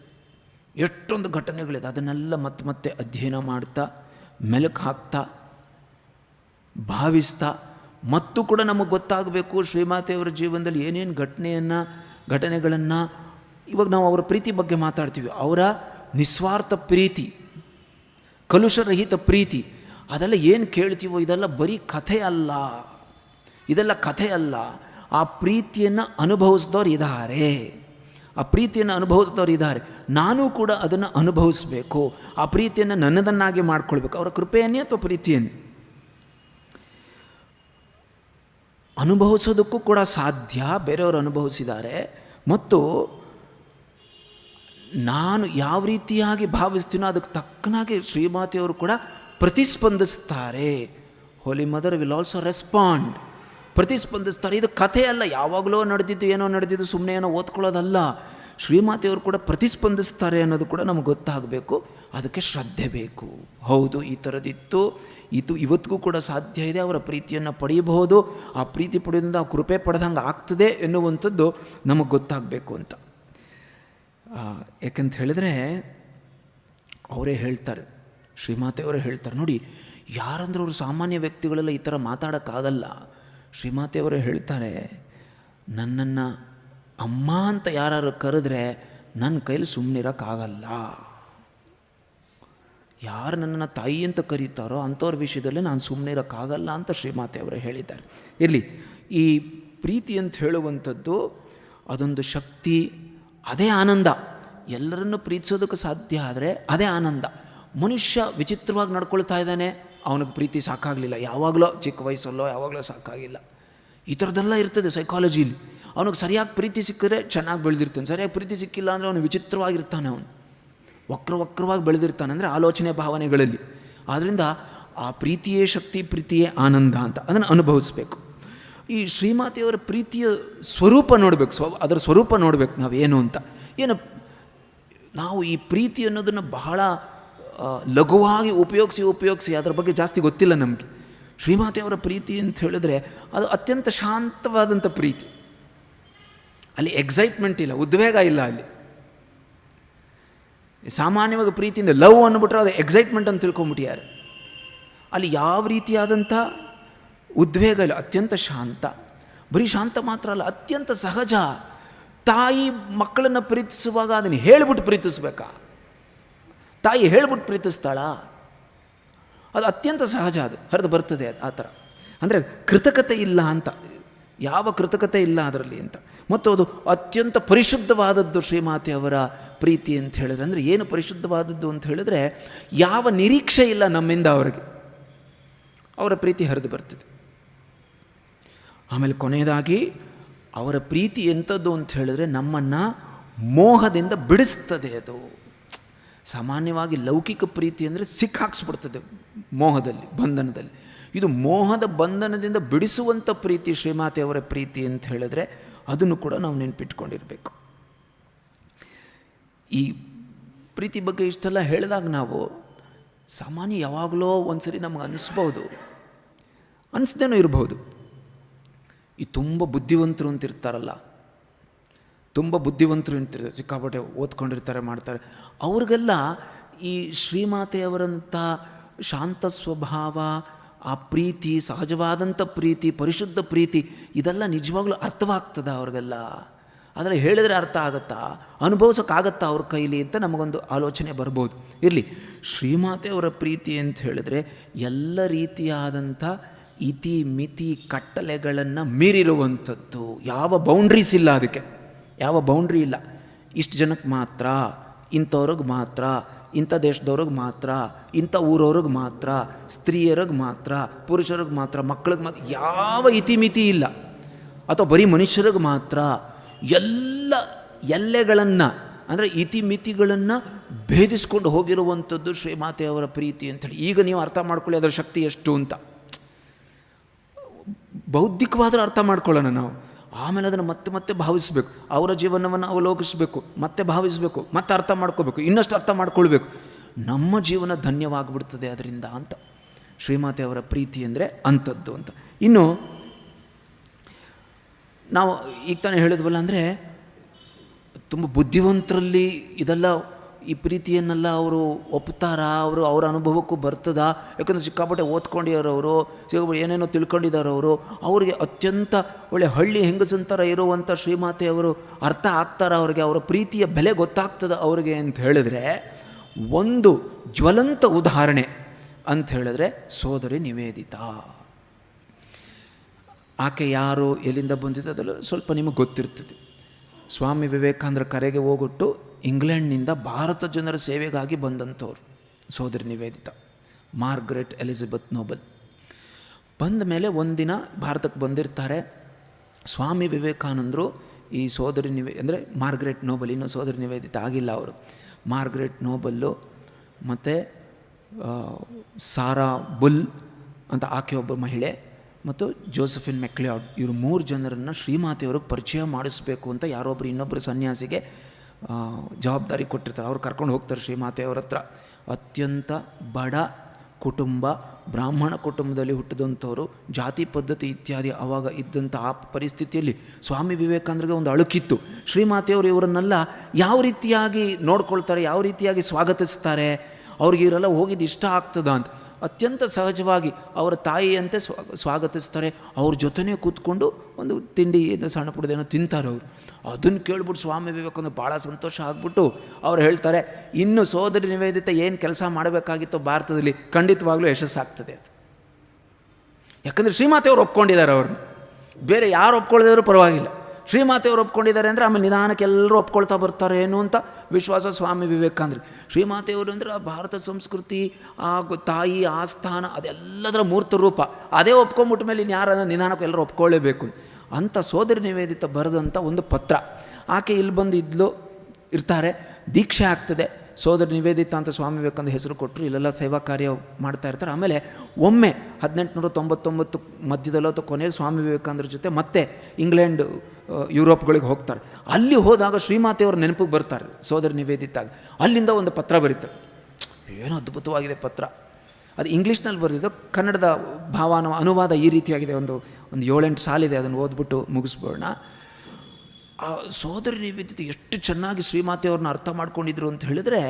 ಅದನ್ನೆಲ್ಲ ಮತ್ತೆ ಅಧ್ಯಯನ ಮಾಡ್ತಾ, ಮೆಲುಕು ಹಾಕ್ತಾ, ಭಾವಿಸ್ತಾ, ಮತ್ತು ಕೂಡ ನಮಗೆ ಗೊತ್ತಾಗಬೇಕು ಶ್ರೀಮಾತೆಯವರ ಜೀವನದಲ್ಲಿ ಏನೇನು ಘಟನೆಗಳನ್ನು ಇವಾಗ ನಾವು ಅವರ ಪ್ರೀತಿ ಬಗ್ಗೆ ಮಾತಾಡ್ತೀವಿ. ಅವರ ನಿಸ್ವಾರ್ಥ ಪ್ರೀತಿ, ಕಲುಷರಹಿತ ಪ್ರೀತಿ, ಅದೆಲ್ಲ ಏನು ಕೇಳ್ತೀವೋ ಇದೆಲ್ಲ ಬರೀ ಕಥೆ ಅಲ್ಲ, ಇದೆಲ್ಲ ಕಥೆ ಅಲ್ಲ. ಆ ಪ್ರೀತಿಯನ್ನು ಅನುಭವಿಸಿದವ್ರು ಇದ್ದಾರೆ, ನಾನು ಕೂಡ ಅದನ್ನು ಅನುಭವಿಸಬೇಕು. ಆ ಪ್ರೀತಿಯನ್ನು ನನ್ನದನ್ನಾಗಿ ಮಾಡ್ಕೊಳ್ಬೇಕು. ಅವರ ಕೃಪೆಯನ್ನೇ ಅಥವಾ ಪ್ರೀತಿಯನ್ನೇ ಅನುಭವಿಸೋದಕ್ಕೂ ಕೂಡ ಸಾಧ್ಯ. ಬೇರೆಯವರು ಅನುಭವಿಸಿದ್ದಾರೆ. ಮತ್ತು ನಾನು ಯಾವ ರೀತಿಯಾಗಿ ಭಾವಿಸ್ತೀನೋ ಅದಕ್ಕೆ ತಕ್ಕನಾಗಿ ಶ್ರೀಮಾತೆಯವರು ಕೂಡ ಪ್ರತಿಸ್ಪಂದಿಸ್ತಾರೆ. ಹೋಲಿ ಮದರ್ ವಿಲ್ ಆಲ್ಸೋ ರೆಸ್ಪಾಂಡ್. ಪ್ರತಿಸ್ಪಂದಿಸ್ತಾರೆ. ಇದು ಕಥೆ ಅಲ್ಲ, ಯಾವಾಗಲೂ ನಡೆದಿದ್ದು ಸುಮ್ಮನೆ ಏನೋ ಓದ್ಕೊಳ್ಳೋದಲ್ಲ. ಶ್ರೀಮಾತೆಯವರು ಕೂಡ ಪ್ರತಿಸ್ಪಂದಿಸ್ತಾರೆ ಅನ್ನೋದು ಕೂಡ ನಮಗೆ ಗೊತ್ತಾಗಬೇಕು. ಅದಕ್ಕೆ ಶ್ರದ್ಧೆ ಬೇಕು. ಹೌದು, ಈ ಥರದಿತ್ತು, ಇವತ್ತಿಗೂ ಕೂಡ ಸಾಧ್ಯ ಇದೆ, ಅವರ ಪ್ರೀತಿಯನ್ನು ಪಡೆಯಬಹುದು, ಆ ಪ್ರೀತಿ ಪಡೆಯೋದ್ರಿಂದ ಆ ಕೃಪೆ ಪಡೆದಂಗೆ ಆಗ್ತದೆ ಎನ್ನುವಂಥದ್ದು ನಮಗೆ ಗೊತ್ತಾಗಬೇಕು ಅಂತ. ಯಾಕಂತ ಹೇಳಿದ್ರೆ ಅವರೇ ಹೇಳ್ತಾರೆ, ಶ್ರೀಮಾತೆಯವರೇ ಹೇಳ್ತಾರೆ ನೋಡಿ, ಯಾರಂದ್ರೆ ಅವರು ಸಾಮಾನ್ಯ ವ್ಯಕ್ತಿಗಳೆಲ್ಲ ಈ ಥರ ಮಾತಾಡೋಕ್ಕಾಗಲ್ಲ. ಶ್ರೀಮಾತೆಯವರೇ ಹೇಳ್ತಾರೆ, ನನ್ನನ್ನು ಅಮ್ಮ ಅಂತ ಯಾರು ಕರೆದ್ರೆ ನನ್ನ ಕೈಲಿ ಸುಮ್ಮನಿರೋಕ್ಕಾಗಲ್ಲ. ಯಾರು ನನ್ನನ್ನು ತಾಯಿ ಅಂತ ಕರೀತಾರೋ ಅಂಥವ್ರ ವಿಷಯದಲ್ಲಿ ನಾನು ಸುಮ್ಮನೆ ಇರೋಕ್ಕಾಗಲ್ಲ ಅಂತ ಶ್ರೀಮಾತೆಯವರು ಹೇಳಿದ್ದಾರೆ. ಇರಲಿ, ಈ ಪ್ರೀತಿ ಅಂತ ಹೇಳುವಂಥದ್ದು ಅದೊಂದು ಶಕ್ತಿ, ಅದೇ ಆನಂದ. ಎಲ್ಲರನ್ನು ಪ್ರೀತಿಸೋದಕ್ಕೆ ಸಾಧ್ಯ ಆದರೆ ಅದೇ ಆನಂದ. ಮನುಷ್ಯ ವಿಚಿತ್ರವಾಗಿ ನಡ್ಕೊಳ್ತಾ ಇದ್ದಾನೆ, ಅವನಿಗೆ ಪ್ರೀತಿ ಸಾಕಾಗಲಿಲ್ಲ, ಯಾವಾಗಲೋ ಚಿಕ್ಕ ವಯಸ್ಸಲ್ಲೋ ಯಾವಾಗಲೋ ಸಾಕಾಗಿಲ್ಲ, ಈ ಥರದ್ದೆಲ್ಲ ಇರ್ತದೆ ಸೈಕಾಲಜಿಲಿ. ಅವನಿಗೆ ಸರಿಯಾಗಿ ಪ್ರೀತಿ ಸಿಕ್ಕಿದ್ರೆ ಚೆನ್ನಾಗಿ ಬೆಳೆದಿರ್ತಾನೆ, ಸರಿಯಾಗಿ ಪ್ರೀತಿ ಸಿಕ್ಕಿಲ್ಲ ಅಂದರೆ ಅವನು ವಿಚಿತ್ರವಾಗಿರ್ತಾನೆ, ಅವನು ವಕ್ರವಾಗಿ ಬೆಳೆದಿರ್ತಾನೆ, ಅಂದರೆ ಆಲೋಚನೆ ಭಾವನೆಗಳಲ್ಲಿ. ಆದ್ದರಿಂದ ಆ ಪ್ರೀತಿಯೇ ಶಕ್ತಿ, ಪ್ರೀತಿಯೇ ಆನಂದ ಅಂತ ಅದನ್ನು ಅನುಭವಿಸ್ಬೇಕು. ಈ ಶ್ರೀಮಾತೆಯವರ ಪ್ರೀತಿಯ ಸ್ವರೂಪ ನೋಡಬೇಕು, ಅದರ ಸ್ವರೂಪ ನೋಡಬೇಕು ನಾವೇನು ಅಂತ. ಏನು ನಾವು ಈ ಪ್ರೀತಿ ಅನ್ನೋದನ್ನು ಬಹಳ ಲಘುವಾಗಿ ಉಪಯೋಗಿಸಿ ಅದರ ಬಗ್ಗೆ ಜಾಸ್ತಿ ಗೊತ್ತಿಲ್ಲ ನಮಗೆ. ಶ್ರೀಮಾತೆಯವರ ಪ್ರೀತಿ ಅಂತ ಹೇಳಿದ್ರೆ ಅದು ಅತ್ಯಂತ ಶಾಂತವಾದಂಥ ಪ್ರೀತಿ. ಅಲ್ಲಿ ಎಕ್ಸೈಟ್ಮೆಂಟ್ ಇಲ್ಲ, ಉದ್ವೇಗ ಇಲ್ಲ. ಅಲ್ಲಿ ಸಾಮಾನ್ಯವಾಗಿ ಪ್ರೀತಿಯಿಂದ ಲವ್ ಅಂದ್ಬಿಟ್ರೆ ಅದು ಎಕ್ಸೈಟ್ಮೆಂಟ್ ಅಂತ ತಿಳ್ಕೊಂಬಿಟ್ಟಿದ್ದಾರೆ. ಅಲ್ಲಿ ಯಾವ ರೀತಿಯಾದಂಥ ಉದ್ವೇಗ ಇಲ್ಲ, ಅತ್ಯಂತ ಶಾಂತ. ಬರೀ ಶಾಂತ ಮಾತ್ರ ಅಲ್ಲ, ಅತ್ಯಂತ ಸಹಜ. ತಾಯಿ ಮಕ್ಕಳನ್ನು ಪ್ರೀತಿಸುವಾಗ ಅದನ್ನು ಹೇಳಿಬಿಟ್ಟು ಪ್ರೀತಿಸ್ಬೇಕಾ? ತಾಯಿ ಹೇಳ್ಬಿಟ್ಟು ಪ್ರೀತಿಸ್ತಾಳ? ಅದು ಅತ್ಯಂತ ಸಹಜ, ಅದು ಹರಿದು ಬರ್ತದೆ ಅದು ಆ ಥರ. ಅಂದರೆ ಕೃತಕತೆ ಇಲ್ಲ ಅಂತ, ಯಾವ ಕೃತಕತೆ ಇಲ್ಲ ಅದರಲ್ಲಿ ಅಂತ. ಮತ್ತು ಅದು ಅತ್ಯಂತ ಪರಿಶುದ್ಧವಾದದ್ದು ಶ್ರೀಮಾತೆಯವರ ಪ್ರೀತಿ ಅಂತ ಹೇಳಿದ್ರೆ. ಅಂದರೆ ಏನು ಪರಿಶುದ್ಧವಾದದ್ದು ಅಂತ ಹೇಳಿದ್ರೆ, ಯಾವ ನಿರೀಕ್ಷೆ ಇಲ್ಲ ನಮ್ಮಿಂದ ಅವರಿಗೆ, ಅವರ ಪ್ರೀತಿ ಹರಿದು ಬರ್ತದೆ. ಆಮೇಲೆ ಕೊನೆಯದಾಗಿ ಅವರ ಪ್ರೀತಿ ಎಂಥದ್ದು ಅಂತ ಹೇಳಿದ್ರೆ ನಮ್ಮನ್ನು ಮೋಹದಿಂದ ಬಿಡಿಸ್ತದೆ. ಅದು ಸಾಮಾನ್ಯವಾಗಿ ಲೌಕಿಕ ಪ್ರೀತಿ ಅಂದರೆ ಸಿಕ್ಕಾಕ್ಸ್ಬಿಡ್ತದೆ ಮೋಹದಲ್ಲಿ, ಬಂಧನದಲ್ಲಿ. ಇದು ಮೋಹದ ಬಂಧನದಿಂದ ಬಿಡಿಸುವಂಥ ಪ್ರೀತಿ ಶ್ರೀಮಾತೆಯವರ ಪ್ರೀತಿ ಅಂತ ಹೇಳಿದ್ರೆ ಅದನ್ನು ಕೂಡ ನಾವು ನೆನಪಿಟ್ಕೊಂಡಿರಬೇಕು. ಈ ಪ್ರೀತಿ ಬಗ್ಗೆ ಇಷ್ಟೆಲ್ಲ ಹೇಳಿದಾಗ ನಾವು ಸಾಮಾನ್ಯ ಯಾವಾಗಲೋ ಒಂದು ಸರಿ ನಮಗೆ ಅನ್ನಿಸ್ಬೋದು, ಅನ್ನಿಸ್ದೇನೋ ಇರ್ಬೋದು. ಈ ತುಂಬ ಬುದ್ಧಿವಂತರು ಅಂತ ಇರ್ತಾರಲ್ಲ, ತುಂಬ ಬುದ್ಧಿವಂತರು ಅಂತಿರ್ತಾರೆ, ಸಿಕ್ಕಾಪಟ್ಟೆ ಓದ್ಕೊಂಡಿರ್ತಾರೆ, ಮಾಡ್ತಾರೆ. ಅವ್ರಿಗೆಲ್ಲ ಈ ಶ್ರೀಮಾತೆಯವರಂಥ ಶಾಂತ ಸ್ವಭಾವ, ಆ ಪ್ರೀತಿ, ಸಹಜವಾದಂಥ ಪ್ರೀತಿ, ಪರಿಶುದ್ಧ ಪ್ರೀತಿ, ಇದೆಲ್ಲ ನಿಜವಾಗ್ಲೂ ಅರ್ಥವಾಗ್ತದ ಅವ್ರಿಗೆಲ್ಲ? ಆದರೆ ಹೇಳಿದರೆ ಅರ್ಥ ಆಗುತ್ತಾ, ಅನುಭವಿಸೋಕ್ಕಾಗತ್ತಾ ಅವ್ರ ಕೈಲಿ ಅಂತ ನಮಗೊಂದು ಆಲೋಚನೆ ಬರ್ಬೋದು. ಇರಲಿ, ಶ್ರೀಮಾತೆಯವರ ಪ್ರೀತಿ ಅಂತ ಹೇಳಿದ್ರೆ ಎಲ್ಲ ರೀತಿಯಾದಂಥ ಇತಿ ಮಿತಿ ಕಟ್ಟಲೆಗಳನ್ನು ಮೀರಿರುವಂಥದ್ದು. ಯಾವ ಬೌಂಡ್ರೀಸ್ ಇಲ್ಲ, ಅದಕ್ಕೆ ಯಾವ ಬೌಂಡ್ರಿ ಇಲ್ಲ. ಇಷ್ಟು ಜನಕ್ಕೆ ಮಾತ್ರ, ಇಂಥವ್ರಿಗೆ ಮಾತ್ರ, ಇಂಥ ದೇಶದವ್ರಿಗೆ ಮಾತ್ರ, ಇಂಥ ಊರವ್ರಿಗೆ ಮಾತ್ರ, ಸ್ತ್ರೀಯರಿಗೆ ಮಾತ್ರ, ಪುರುಷರಿಗೆ ಮಾತ್ರ, ಮಕ್ಕಳಿಗೆ ಮಾತ್ರ, ಯಾವ ಇತಿಮಿತಿ ಇಲ್ಲ. ಅಥವಾ ಬರೀ ಮನುಷ್ಯರಿಗೆ ಮಾತ್ರ. ಎಲ್ಲ ಎಲ್ಲೆಗಳನ್ನು ಅಂದರೆ ಇತಿಮಿತಿಗಳನ್ನು ಭೇದಿಸ್ಕೊಂಡು ಹೋಗಿರುವಂಥದ್ದು ಶ್ರೀಮಾತೆಯವರ ಪ್ರೀತಿ ಅಂಥೇಳಿ. ಈಗ ನೀವು ಅರ್ಥ ಮಾಡ್ಕೊಳ್ಳಿ ಅದರ ಶಕ್ತಿ ಎಷ್ಟು ಅಂತ. ಬೌದ್ಧಿಕವಾದರೂ ಅರ್ಥ ಮಾಡ್ಕೊಳ್ಳೋಣ ನಾವು, ಆಮೇಲೆ ಅದನ್ನು ಮತ್ತೆ ಭಾವಿಸಬೇಕು, ಅವರ ಜೀವನವನ್ನು ಅವಲೋಕಿಸಬೇಕು, ಮತ್ತೆ ಭಾವಿಸಬೇಕು, ಮತ್ತೆ ಅರ್ಥ ಮಾಡ್ಕೋಬೇಕು, ಇನ್ನಷ್ಟು ಅರ್ಥ ಮಾಡ್ಕೊಳ್ಬೇಕು. ನಮ್ಮ ಜೀವನ ಧನ್ಯವಾಗಿಬಿಡ್ತದೆ ಅದರಿಂದ ಅಂತ. ಶ್ರೀಮಾತೆಯವರ ಪ್ರೀತಿ ಅಂದರೆ ಅಂಥದ್ದು ಅಂತ. ಇನ್ನು ನಾವು ಈಗ ತಾನೇ ಹೇಳಿದ್ವಲ್ಲ, ಅಂದರೆ ತುಂಬ ಬುದ್ಧಿವಂತರಲ್ಲಿ ಇದೆಲ್ಲ ಈ ಪ್ರೀತಿಯನ್ನೆಲ್ಲ ಅವರು ಒಪ್ತಾರ, ಅವರ ಅನುಭವಕ್ಕೂ ಬರ್ತದ. ಯಾಕಂದರೆ ಸಿಕ್ಕಾಪಟ್ಟೆ ಓದ್ಕೊಂಡಿರೋರು, ಸಿಕ್ಕಾಪಟ್ಟೆ ಏನೇನೋ ತಿಳ್ಕೊಂಡಿದ್ದಾರವರು, ಅವರಿಗೆ ಅತ್ಯಂತ ಒಳ್ಳೆ ಹಳ್ಳಿ ಹೆಂಗಸಂತರ ಇರುವಂಥ ಶ್ರೀಮಾತೆಯವರು ಅರ್ಥ ಆಗ್ತಾರ, ಅವ್ರಿಗೆ ಅವರ ಪ್ರೀತಿಯ ಬೆಲೆ ಗೊತ್ತಾಗ್ತದೆ ಅವ್ರಿಗೆ ಅಂತ ಹೇಳಿದ್ರೆ, ಒಂದು ಜ್ವಲಂತ ಉದಾಹರಣೆ ಅಂತ ಹೇಳಿದ್ರೆ ಸೋದರಿ ನಿವೇದಿತಾ. ಆಕೆ ಯಾರು, ಎಲ್ಲಿಂದ ಬಂದಿದೆ ಅದೆಲ್ಲ ಸ್ವಲ್ಪ ನಿಮಗೆ ಗೊತ್ತಿರ್ತದೆ. ಸ್ವಾಮಿ ವಿವೇಕಾನಂದರ ಕರೆಗೆ ಹೋಗೊಟ್ಟು ಇಂಗ್ಲೆಂಡ್ನಿಂದ ಭಾರತ ಜನರ ಸೇವೆಗಾಗಿ ಬಂದಂಥವ್ರು ಸೋದರಿ ನಿವೇದಿತಾ, ಮಾರ್ಗ್ರೆಟ್ ಎಲಿಜಬೆತ್ ನೋಬಲ್. ಬಂದ ಮೇಲೆ ಒಂದಿನ ಭಾರತಕ್ಕೆ ಬಂದಿರ್ತಾರೆ. ಸ್ವಾಮಿ ವಿವೇಕಾನಂದರು ಈ ಸೋದರಿ ಅಂದರೆ ಮಾರ್ಗ್ರೆಟ್ ನೋಬಲ್, ಇನ್ನೂ ಸೋದರಿ ನಿವೇದಿತಾ ಆಗಿಲ್ಲ ಅವರು. ಮಾರ್ಗ್ರೆಟ್ ನೋಬಲ್ಲು ಮತ್ತು ಸಾರಾ ಬುಲ್ ಅಂತ ಆಕೆ ಒಬ್ಬ ಮಹಿಳೆ, ಮತ್ತು ಜೋಸೆಫಿನ್ ಮೆಕ್ಲಿಯಾಡ್, ಇವರು 3 ಜನರನ್ನು ಶ್ರೀಮಾತೆಯವ್ರಿಗೆ ಪರಿಚಯ ಮಾಡಿಸ್ಬೇಕು ಅಂತ ಯಾರೊಬ್ಬರು ಇನ್ನೊಬ್ಬರು ಸನ್ಯಾಸಿಗೆ ಜವಾಬ್ದಾರಿ ಕೊಟ್ಟಿರ್ತಾರೆ. ಅವ್ರು ಕರ್ಕೊಂಡು ಹೋಗ್ತಾರೆ ಶ್ರೀಮಾತೆಯವ್ರ ಹತ್ರ. ಅತ್ಯಂತ ಬಡ ಕುಟುಂಬ, ಬ್ರಾಹ್ಮಣ ಕುಟುಂಬದಲ್ಲಿ ಹುಟ್ಟಿದಂಥವ್ರು, ಜಾತಿ ಪದ್ಧತಿ ಇತ್ಯಾದಿ ಆವಾಗ ಇದ್ದಂಥ ಆ ಪರಿಸ್ಥಿತಿಯಲ್ಲಿ ಸ್ವಾಮಿ ವಿವೇಕಾನಂದರಿಗೆ ಒಂದು ಅಳುಕಿತ್ತು. ಶ್ರೀಮಾತೆಯವರು ಇವರನ್ನೆಲ್ಲ ಯಾವ ರೀತಿಯಾಗಿ ನೋಡ್ಕೊಳ್ತಾರೆ, ಯಾವ ರೀತಿಯಾಗಿ ಸ್ವಾಗತಿಸ್ತಾರೆ, ಅವ್ರಿಗೆ ಇವರೆಲ್ಲ ಹೋಗಿದ್ದು ಇಷ್ಟ ಆಗ್ತದ ಅಂತ. ಅತ್ಯಂತ ಸಹಜವಾಗಿ ಅವರ ತಾಯಿಯಂತೆ ಸ್ವಾಗತಿಸ್ತಾರೆ. ಅವ್ರ ಜೊತೆನೇ ಕೂತ್ಕೊಂಡು ಒಂದು ತಿಂಡಿ ಸಣ್ಣ ಪುಟ್ಟದೇನೋ ತಿಂತಾರೆ ಅವರು. ಅದನ್ನು ಕೇಳ್ಬಿಟ್ಟು ಸ್ವಾಮಿ ವಿವೇಕಾನಂದ ಭಾಳ ಸಂತೋಷ ಆಗ್ಬಿಟ್ಟು ಅವ್ರು ಹೇಳ್ತಾರೆ, ಇನ್ನು ಸೋದರಿ ನಿವೇದಿತ ಏನು ಕೆಲಸ ಮಾಡಬೇಕಾಗಿತ್ತೋ ಭಾರತದಲ್ಲಿ ಖಂಡಿತವಾಗ್ಲೂ ಯಶಸ್ಸಾಗ್ತದೆ ಅದು. ಯಾಕಂದರೆ ಶ್ರೀಮಾತೆಯವರು ಒಪ್ಕೊಂಡಿದ್ದಾರೆ ಅವ್ರನ್ನ, ಬೇರೆ ಯಾರು ಒಪ್ಕೊಳ್ಳೋದಾದ್ರೂ ಪರವಾಗಿಲ್ಲ. ಶ್ರೀಮಾತೆಯವರು ಒಪ್ಕೊಂಡಿದ್ದಾರೆ ಅಂದರೆ ಆಮೇಲೆ ನಿಧಾನಕ್ಕೆ ಎಲ್ಲರೂ ಒಪ್ಕೊಳ್ತಾ ಬರ್ತಾರೆ ಏನು ಅಂತ ವಿಶ್ವಾಸ ಸ್ವಾಮಿ ವಿವೇಕಾನಂದರು. ಶ್ರೀಮಾತೆಯವರು ಅಂದರೆ ಆ ಭಾರತ ಸಂಸ್ಕೃತಿ, ಆ ತಾಯಿ ಆಸ್ಥಾನ ಅದೆಲ್ಲದರ ಮೂರ್ತ ರೂಪ. ಅದೇ ಒಪ್ಕೊಂಬಿಟ್ಟ ಮೇಲೆ ಇನ್ಯಾರ ನಿಧಾನಕ್ಕೆ ಎಲ್ಲರೂ ಒಪ್ಕೊಳ್ಳೇಬೇಕು ಅಂತ ಸೋದರಿ ನಿವೇದಿತ ಬರೆದಂಥ ಒಂದು ಪತ್ರ. ಆಕೆ ಇಲ್ಲಿ ಬಂದು ಇರ್ತಾರೆ, ದೀಕ್ಷೆ ಆಗ್ತದೆ. ಸೋದರಿ ನಿವೇದಿತ ಅಂತ ಸ್ವಾಮಿ ವಿವೇಕಾನಂದ ಹೆಸರು ಕೊಟ್ಟರು. ಇಲ್ಲೆಲ್ಲ ಸೇವಾ ಕಾರ್ಯ ಮಾಡ್ತಾ ಇರ್ತಾರೆ. ಆಮೇಲೆ ಒಮ್ಮೆ 1899 ಮಧ್ಯದಲ್ಲೋ ಅಥವಾ ಕೊನೆಯಲ್ಲಿ ಸ್ವಾಮಿ ವಿವೇಕಾನಂದರ ಜೊತೆ ಮತ್ತೆ ಇಂಗ್ಲೆಂಡ್ ಯುರೋಪ್ಗಳಿಗೆ ಹೋಗ್ತಾರೆ. ಅಲ್ಲಿ ಹೋದಾಗ ಶ್ರೀಮಾತೆಯವ್ರ ನೆನಪಿಗೆ ಬರ್ತಾರೆ ಸೋದರಿ ನಿವೇದಿತಾಗ. ಅಲ್ಲಿಂದ ಒಂದು ಪತ್ರ ಬರೀತಾರೆ. ಏನೋ ಅದ್ಭುತವಾಗಿದೆ ಪತ್ರ. ಅದು ಇಂಗ್ಲೀಷ್ನಲ್ಲಿ ಬರೆದಿದ್ದು, ಕನ್ನಡದ ಅನುವಾದ ಈ ರೀತಿಯಾಗಿದೆ. ಒಂದು 7-8 ಸಾಲಿದೆ, ಅದನ್ನು ಓದ್ಬಿಟ್ಟು ಮುಗಿಸ್ಬೋಣ. ಆ ಸೋದರಿ ನಿವೇದಿತ ಎಷ್ಟು ಚೆನ್ನಾಗಿ ಶ್ರೀಮಾತೆಯವ್ರನ್ನ ಅರ್ಥ ಮಾಡ್ಕೊಂಡಿದ್ರು ಅಂತ ಹೇಳಿದ್ರೆ,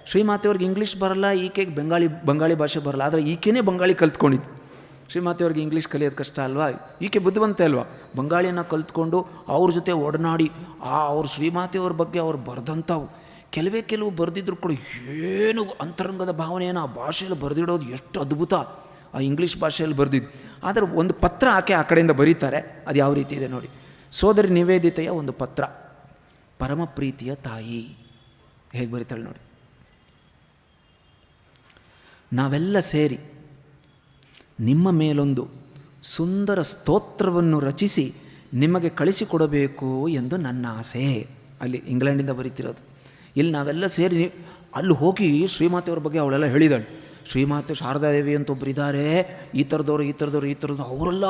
ಶ್ರೀಮಾತೆಯವ್ರಿಗೆ ಇಂಗ್ಲೀಷ್ ಬರಲ್ಲ, ಈಕೆಗೆ ಬಂಗಾಳಿ ಭಾಷೆ ಬರಲ್ಲ. ಆದರೆ ಈಕೆನೇ ಬಂಗಾಳಿ ಕಲ್ತ್ಕೊಂಡಿದ್ದು. ಶ್ರೀಮಾತೆಯವ್ರಿಗೆ ಇಂಗ್ಲೀಷ್ ಕಲಿಯೋದು ಕಷ್ಟ ಅಲ್ವಾ, ಈಕೆ ಬುದ್ಧಿವಂತೆ ಅಲ್ವಾ, ಬಂಗಾಳಿಯನ್ನು ಕಲ್ತ್ಕೊಂಡು ಅವ್ರ ಜೊತೆ ಒಡನಾಡಿ ಅವ್ರ ಶ್ರೀಮಾತೆಯವ್ರ ಬಗ್ಗೆ ಅವ್ರು ಬರೆದಂಥವು ಕೆಲವು ಬರೆದಿದ್ರು ಕೂಡ ಏನು ಅಂತರಂಗದ ಭಾವನೆಯನ್ನು ಆ ಭಾಷೆಯಲ್ಲಿ ಬರೆದಿಡೋದು ಎಷ್ಟು ಅದ್ಭುತ. ಆ ಇಂಗ್ಲೀಷ್ ಭಾಷೆಯಲ್ಲಿ ಬರೆದಿದ್ದು. ಆದರೆ ಒಂದು ಪತ್ರ ಆಕೆ ಆ ಕಡೆಯಿಂದ ಬರೀತಾರೆ. ಅದು ಯಾವ ರೀತಿ ಇದೆ ನೋಡಿ. ಸೋದರಿ ನಿವೇದಿತೆಯ ಒಂದು ಪತ್ರ, ಪರಮ ಪ್ರೀತಿಯ ತಾಯಿ, ಹೇಗೆ ಬರೀತಾಳೆ ನೋಡಿ. ನಾವೆಲ್ಲ ಸೇರಿ ನಿಮ್ಮ ಮೇಲೊಂದು ಸುಂದರ ಸ್ತೋತ್ರವನ್ನು ರಚಿಸಿ ನಿಮಗೆ ಕಳಿಸಿಕೊಡಬೇಕು ಎಂದು ನನ್ನ ಆಸೆ. ಅಲ್ಲಿ ಇಂಗ್ಲೆಂಡಿಂದ ಬರೀತಿರೋದು. ಇಲ್ಲಿ ನಾವೆಲ್ಲ ಸೇರಿ ಅಲ್ಲಿ ಹೋಗಿ ಶ್ರೀಮಾತೆಯವ್ರ ಬಗ್ಗೆ ಅವಳೆಲ್ಲ ಹೇಳಿದಾಳೆ. ಶ್ರೀಮಾತೆ ಶಾರದಾದೇವಿ ಅಂತ ಒಬ್ಬರು ಇದ್ದಾರೆ, ಈ ಥರದವರು ಅವರೆಲ್ಲ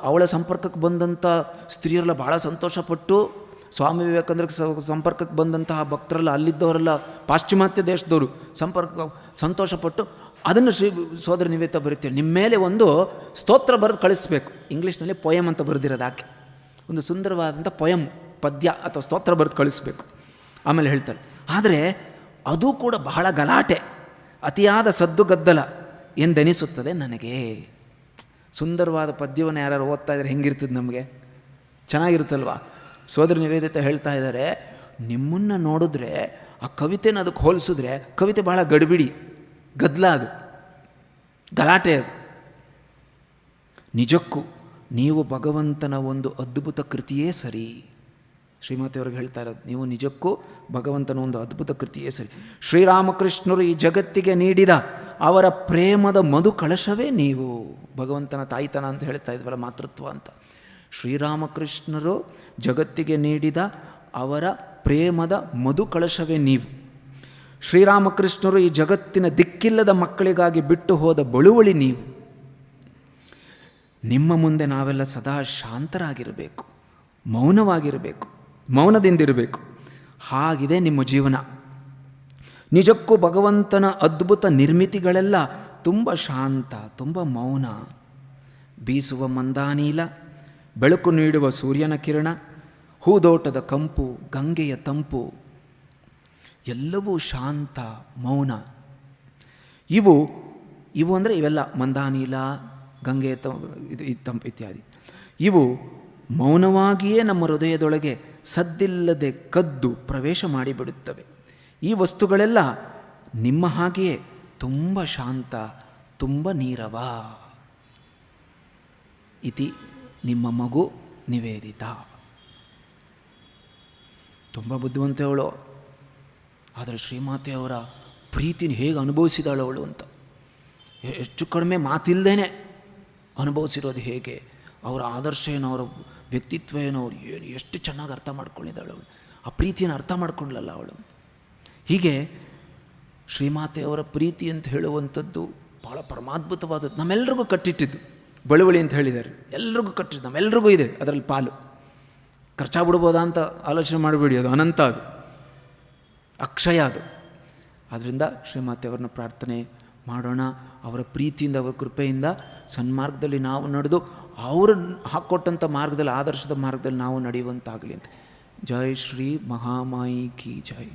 ಅವಳ ಸಂಪರ್ಕಕ್ಕೆ ಬಂದಂಥ ಸ್ತ್ರೀಯರೆಲ್ಲ ಭಾಳ ಸಂತೋಷಪಟ್ಟು, ಸ್ವಾಮಿ ವಿವೇಕಾನಂದರಿಗೆ ಸಂಪರ್ಕಕ್ಕೆ ಬಂದಂತಹ ಭಕ್ತರೆಲ್ಲ, ಅಲ್ಲಿದ್ದವರೆಲ್ಲ ಪಾಶ್ಚಿಮಾತ್ಯ ದೇಶದವರು ಸಂತೋಷಪಟ್ಟು ಅದನ್ನು ಸೋದರಿ ನಿವೇದಿತ ಬರೀತೀವಿ. ನಿಮ್ಮ ಮೇಲೆ ಒಂದು ಸ್ತೋತ್ರ ಬರೆದು ಕಳಿಸ್ಬೇಕು. ಇಂಗ್ಲೀಷ್ನಲ್ಲಿ ಪೊಯಮ್ ಅಂತ ಬರೆದಿರೋದು ಆಕೆ. ಒಂದು ಸುಂದರವಾದಂಥ ಪೊಯಮ್, ಪದ್ಯ ಅಥವಾ ಸ್ತೋತ್ರ ಬರೆದು ಕಳಿಸ್ಬೇಕು. ಆಮೇಲೆ ಹೇಳ್ತಾಳೆ, ಆದರೆ ಅದು ಕೂಡ ಬಹಳ ಗಲಾಟೆ, ಅತಿಯಾದ ಸದ್ದುಗದ್ದಲ ಎಂದೆನಿಸುತ್ತದೆ ನನಗೆ. ಸುಂದರವಾದ ಪದ್ಯವನ್ನು ಯಾರು ಓದ್ತಾ ಇದ್ದಾರೆ ಹೆಂಗಿರ್ತದೆ ನಮಗೆ, ಚೆನ್ನಾಗಿರುತ್ತಲ್ವ. ಸೋದರಿ ನಿವೇದಿತ ಹೇಳ್ತಾ ಇದ್ದಾರೆ, ನಿಮ್ಮನ್ನು ನೋಡಿದ್ರೆ ಆ ಕವಿತೆನ ಅದಕ್ಕೆ ಹೋಲಿಸಿದ್ರೆ ಕವಿತೆ ಭಾಳ ಗಡಿಬಿಡಿ, ಗದ್ದಲ, ಅದು ಗಲಾಟೆ. ಅದು ನಿಜಕ್ಕೂ ನೀವು ಭಗವಂತನ ಒಂದು ಅದ್ಭುತ ಕೃತಿಯೇ ಸರಿ. ಶ್ರೀಮಾತೆಯವ್ರಿಗೆ ಹೇಳ್ತಾ ಇರೋದು, ನೀವು ನಿಜಕ್ಕೂ ಭಗವಂತನ ಒಂದು ಅದ್ಭುತ ಕೃತಿಯೇ ಸರಿ. ಶ್ರೀರಾಮಕೃಷ್ಣರು ಈ ಜಗತ್ತಿಗೆ ನೀಡಿದ ಅವರ ಪ್ರೇಮದ ಮಧು ಕಳಶವೇ ನೀವು. ಭಗವಂತನ ತಾಯ್ತನ ಅಂತ ಹೇಳ್ತಾ ಇದ್ವಲ್ಲ, ಮಾತೃತ್ವ ಅಂತ. ಶ್ರೀರಾಮಕೃಷ್ಣರು ಜಗತ್ತಿಗೆ ನೀಡಿದ ಅವರ ಪ್ರೇಮದ ಮಧು ಕಳಶವೇ ನೀವು. ಶ್ರೀರಾಮಕೃಷ್ಣರು ಈ ಜಗತ್ತಿನ ದಿಕ್ಕಿಲ್ಲದ ಮಕ್ಕಳಿಗಾಗಿ ಬಿಟ್ಟು ಹೋದ ಬಳುವಳಿ ನೀವು. ನಿಮ್ಮ ಮುಂದೆ ನಾವೆಲ್ಲ ಸದಾ ಶಾಂತರಾಗಿರಬೇಕು, ಮೌನವಾಗಿರಬೇಕು, ಮೌನದಿಂದಿರಬೇಕು. ಹಾಗಿದೆ ನಿಮ್ಮ ಜೀವನ. ನಿಜಕ್ಕೂ ಭಗವಂತನ ಅದ್ಭುತ ನಿರ್ಮಿತಿಗಳೆಲ್ಲ ತುಂಬ ಶಾಂತ, ತುಂಬ ಮೌನ. ಬೀಸುವ ಮಂದಾನೀಲ, ಬೆಳಕು ನೀಡುವ ಸೂರ್ಯನ ಕಿರಣ, ಹೂದೋಟದ ಕಂಪು, ಗಂಗೆಯ ತಂಪು, ಎಲ್ಲವೂ ಶಾಂತ, ಮೌನ. ಇವು ಅಂದರೆ ಇವೆಲ್ಲ ಮಂದಾನೀಲ, ಗಂಗೆಯ ತಂಪು ಇತ್ಯಾದಿ. ಇವು ಮೌನವಾಗಿಯೇ ನಮ್ಮ ಹೃದಯದೊಳಗೆ ಸದ್ದಿಲ್ಲದೆ ಕದ್ದು ಪ್ರವೇಶ ಮಾಡಿಬಿಡುತ್ತವೆ. ಈ ವಸ್ತುಗಳೆಲ್ಲ ನಿಮ್ಮ ಹಾಗೆಯೇ ತುಂಬ ಶಾಂತ, ತುಂಬ ನೀರವ. ಇತಿ ನಿಮ್ಮ ಮಗು ನಿವೇದಿತ. ತುಂಬ ಬುದ್ಧಿವಂತೆ ಅವಳು. ಆದರೆ ಶ್ರೀಮಾತೆಯವರ ಪ್ರೀತಿನ ಹೇಗೆ ಅನುಭವಿಸಿದಾಳು ಅವಳು ಅಂತ, ಹೆಚ್ಚು ಕಡಿಮೆ ಮಾತಿಲ್ಲದೇನೆ ಅನುಭವಿಸಿರೋದು ಹೇಗೆ, ಅವರ ಆದರ್ಶ ಏನೋ, ಅವರ ವ್ಯಕ್ತಿತ್ವ ಏನೋ, ಅವ್ರು ಎಷ್ಟು ಚೆನ್ನಾಗಿ ಅರ್ಥ ಮಾಡ್ಕೊಂಡಿದ್ದಾಳು ಅವಳು. ಆ ಪ್ರೀತಿಯನ್ನು ಅರ್ಥ ಮಾಡ್ಕೊಳ್ಳಲ್ಲ ಅವಳು. ಹೀಗೆ ಶ್ರೀಮಾತೆಯವರ ಪ್ರೀತಿ ಅಂತ ಹೇಳುವಂಥದ್ದು ಭಾಳ ಪರಮಾದ್ಭುತವಾದದ್ದು. ನಮ್ಮೆಲ್ರಿಗೂ ಕಟ್ಟಿಟ್ಟಿದ್ದು ಬಳುವಳಿ ಅಂತ ಹೇಳಿದ್ದಾರೆ, ಎಲ್ರಿಗೂ ಕಟ್ಟಿದ್ದು, ನಮ್ಮೆಲ್ರಿಗೂ ಇದೆ ಅದರಲ್ಲಿ ಪಾಲು. ಖರ್ಚಾಗ್ಬಿಡ್ಬೋದಾ ಅಂತ ಆಲೋಚನೆ ಮಾಡಬೇಡಿ, ಅದು ಅನಂತ, ಅದು ಅಕ್ಷಯ ಅದು. ಆದ್ದರಿಂದ ಶ್ರೀಮಾತೆಯವ್ರನ್ನ ಪ್ರಾರ್ಥನೆ ಮಾಡೋಣ. ಅವರ ಪ್ರೀತಿಯಿಂದ, ಅವರ ಕೃಪೆಯಿಂದ ಸನ್ಮಾರ್ಗದಲ್ಲಿ ನಾವು ನಡೆದು ಅವರು ಹಾಕ್ಕೊಟ್ಟಂಥ ಮಾರ್ಗದಲ್ಲಿ, ಆದರ್ಶದ ಮಾರ್ಗದಲ್ಲಿ ನಾವು ನಡೆಯುವಂತಾಗಲಿ ಅಂತ. ಜೈ ಶ್ರೀ ಮಹಾಮಾಯಿ ಕಿ ಜೈ.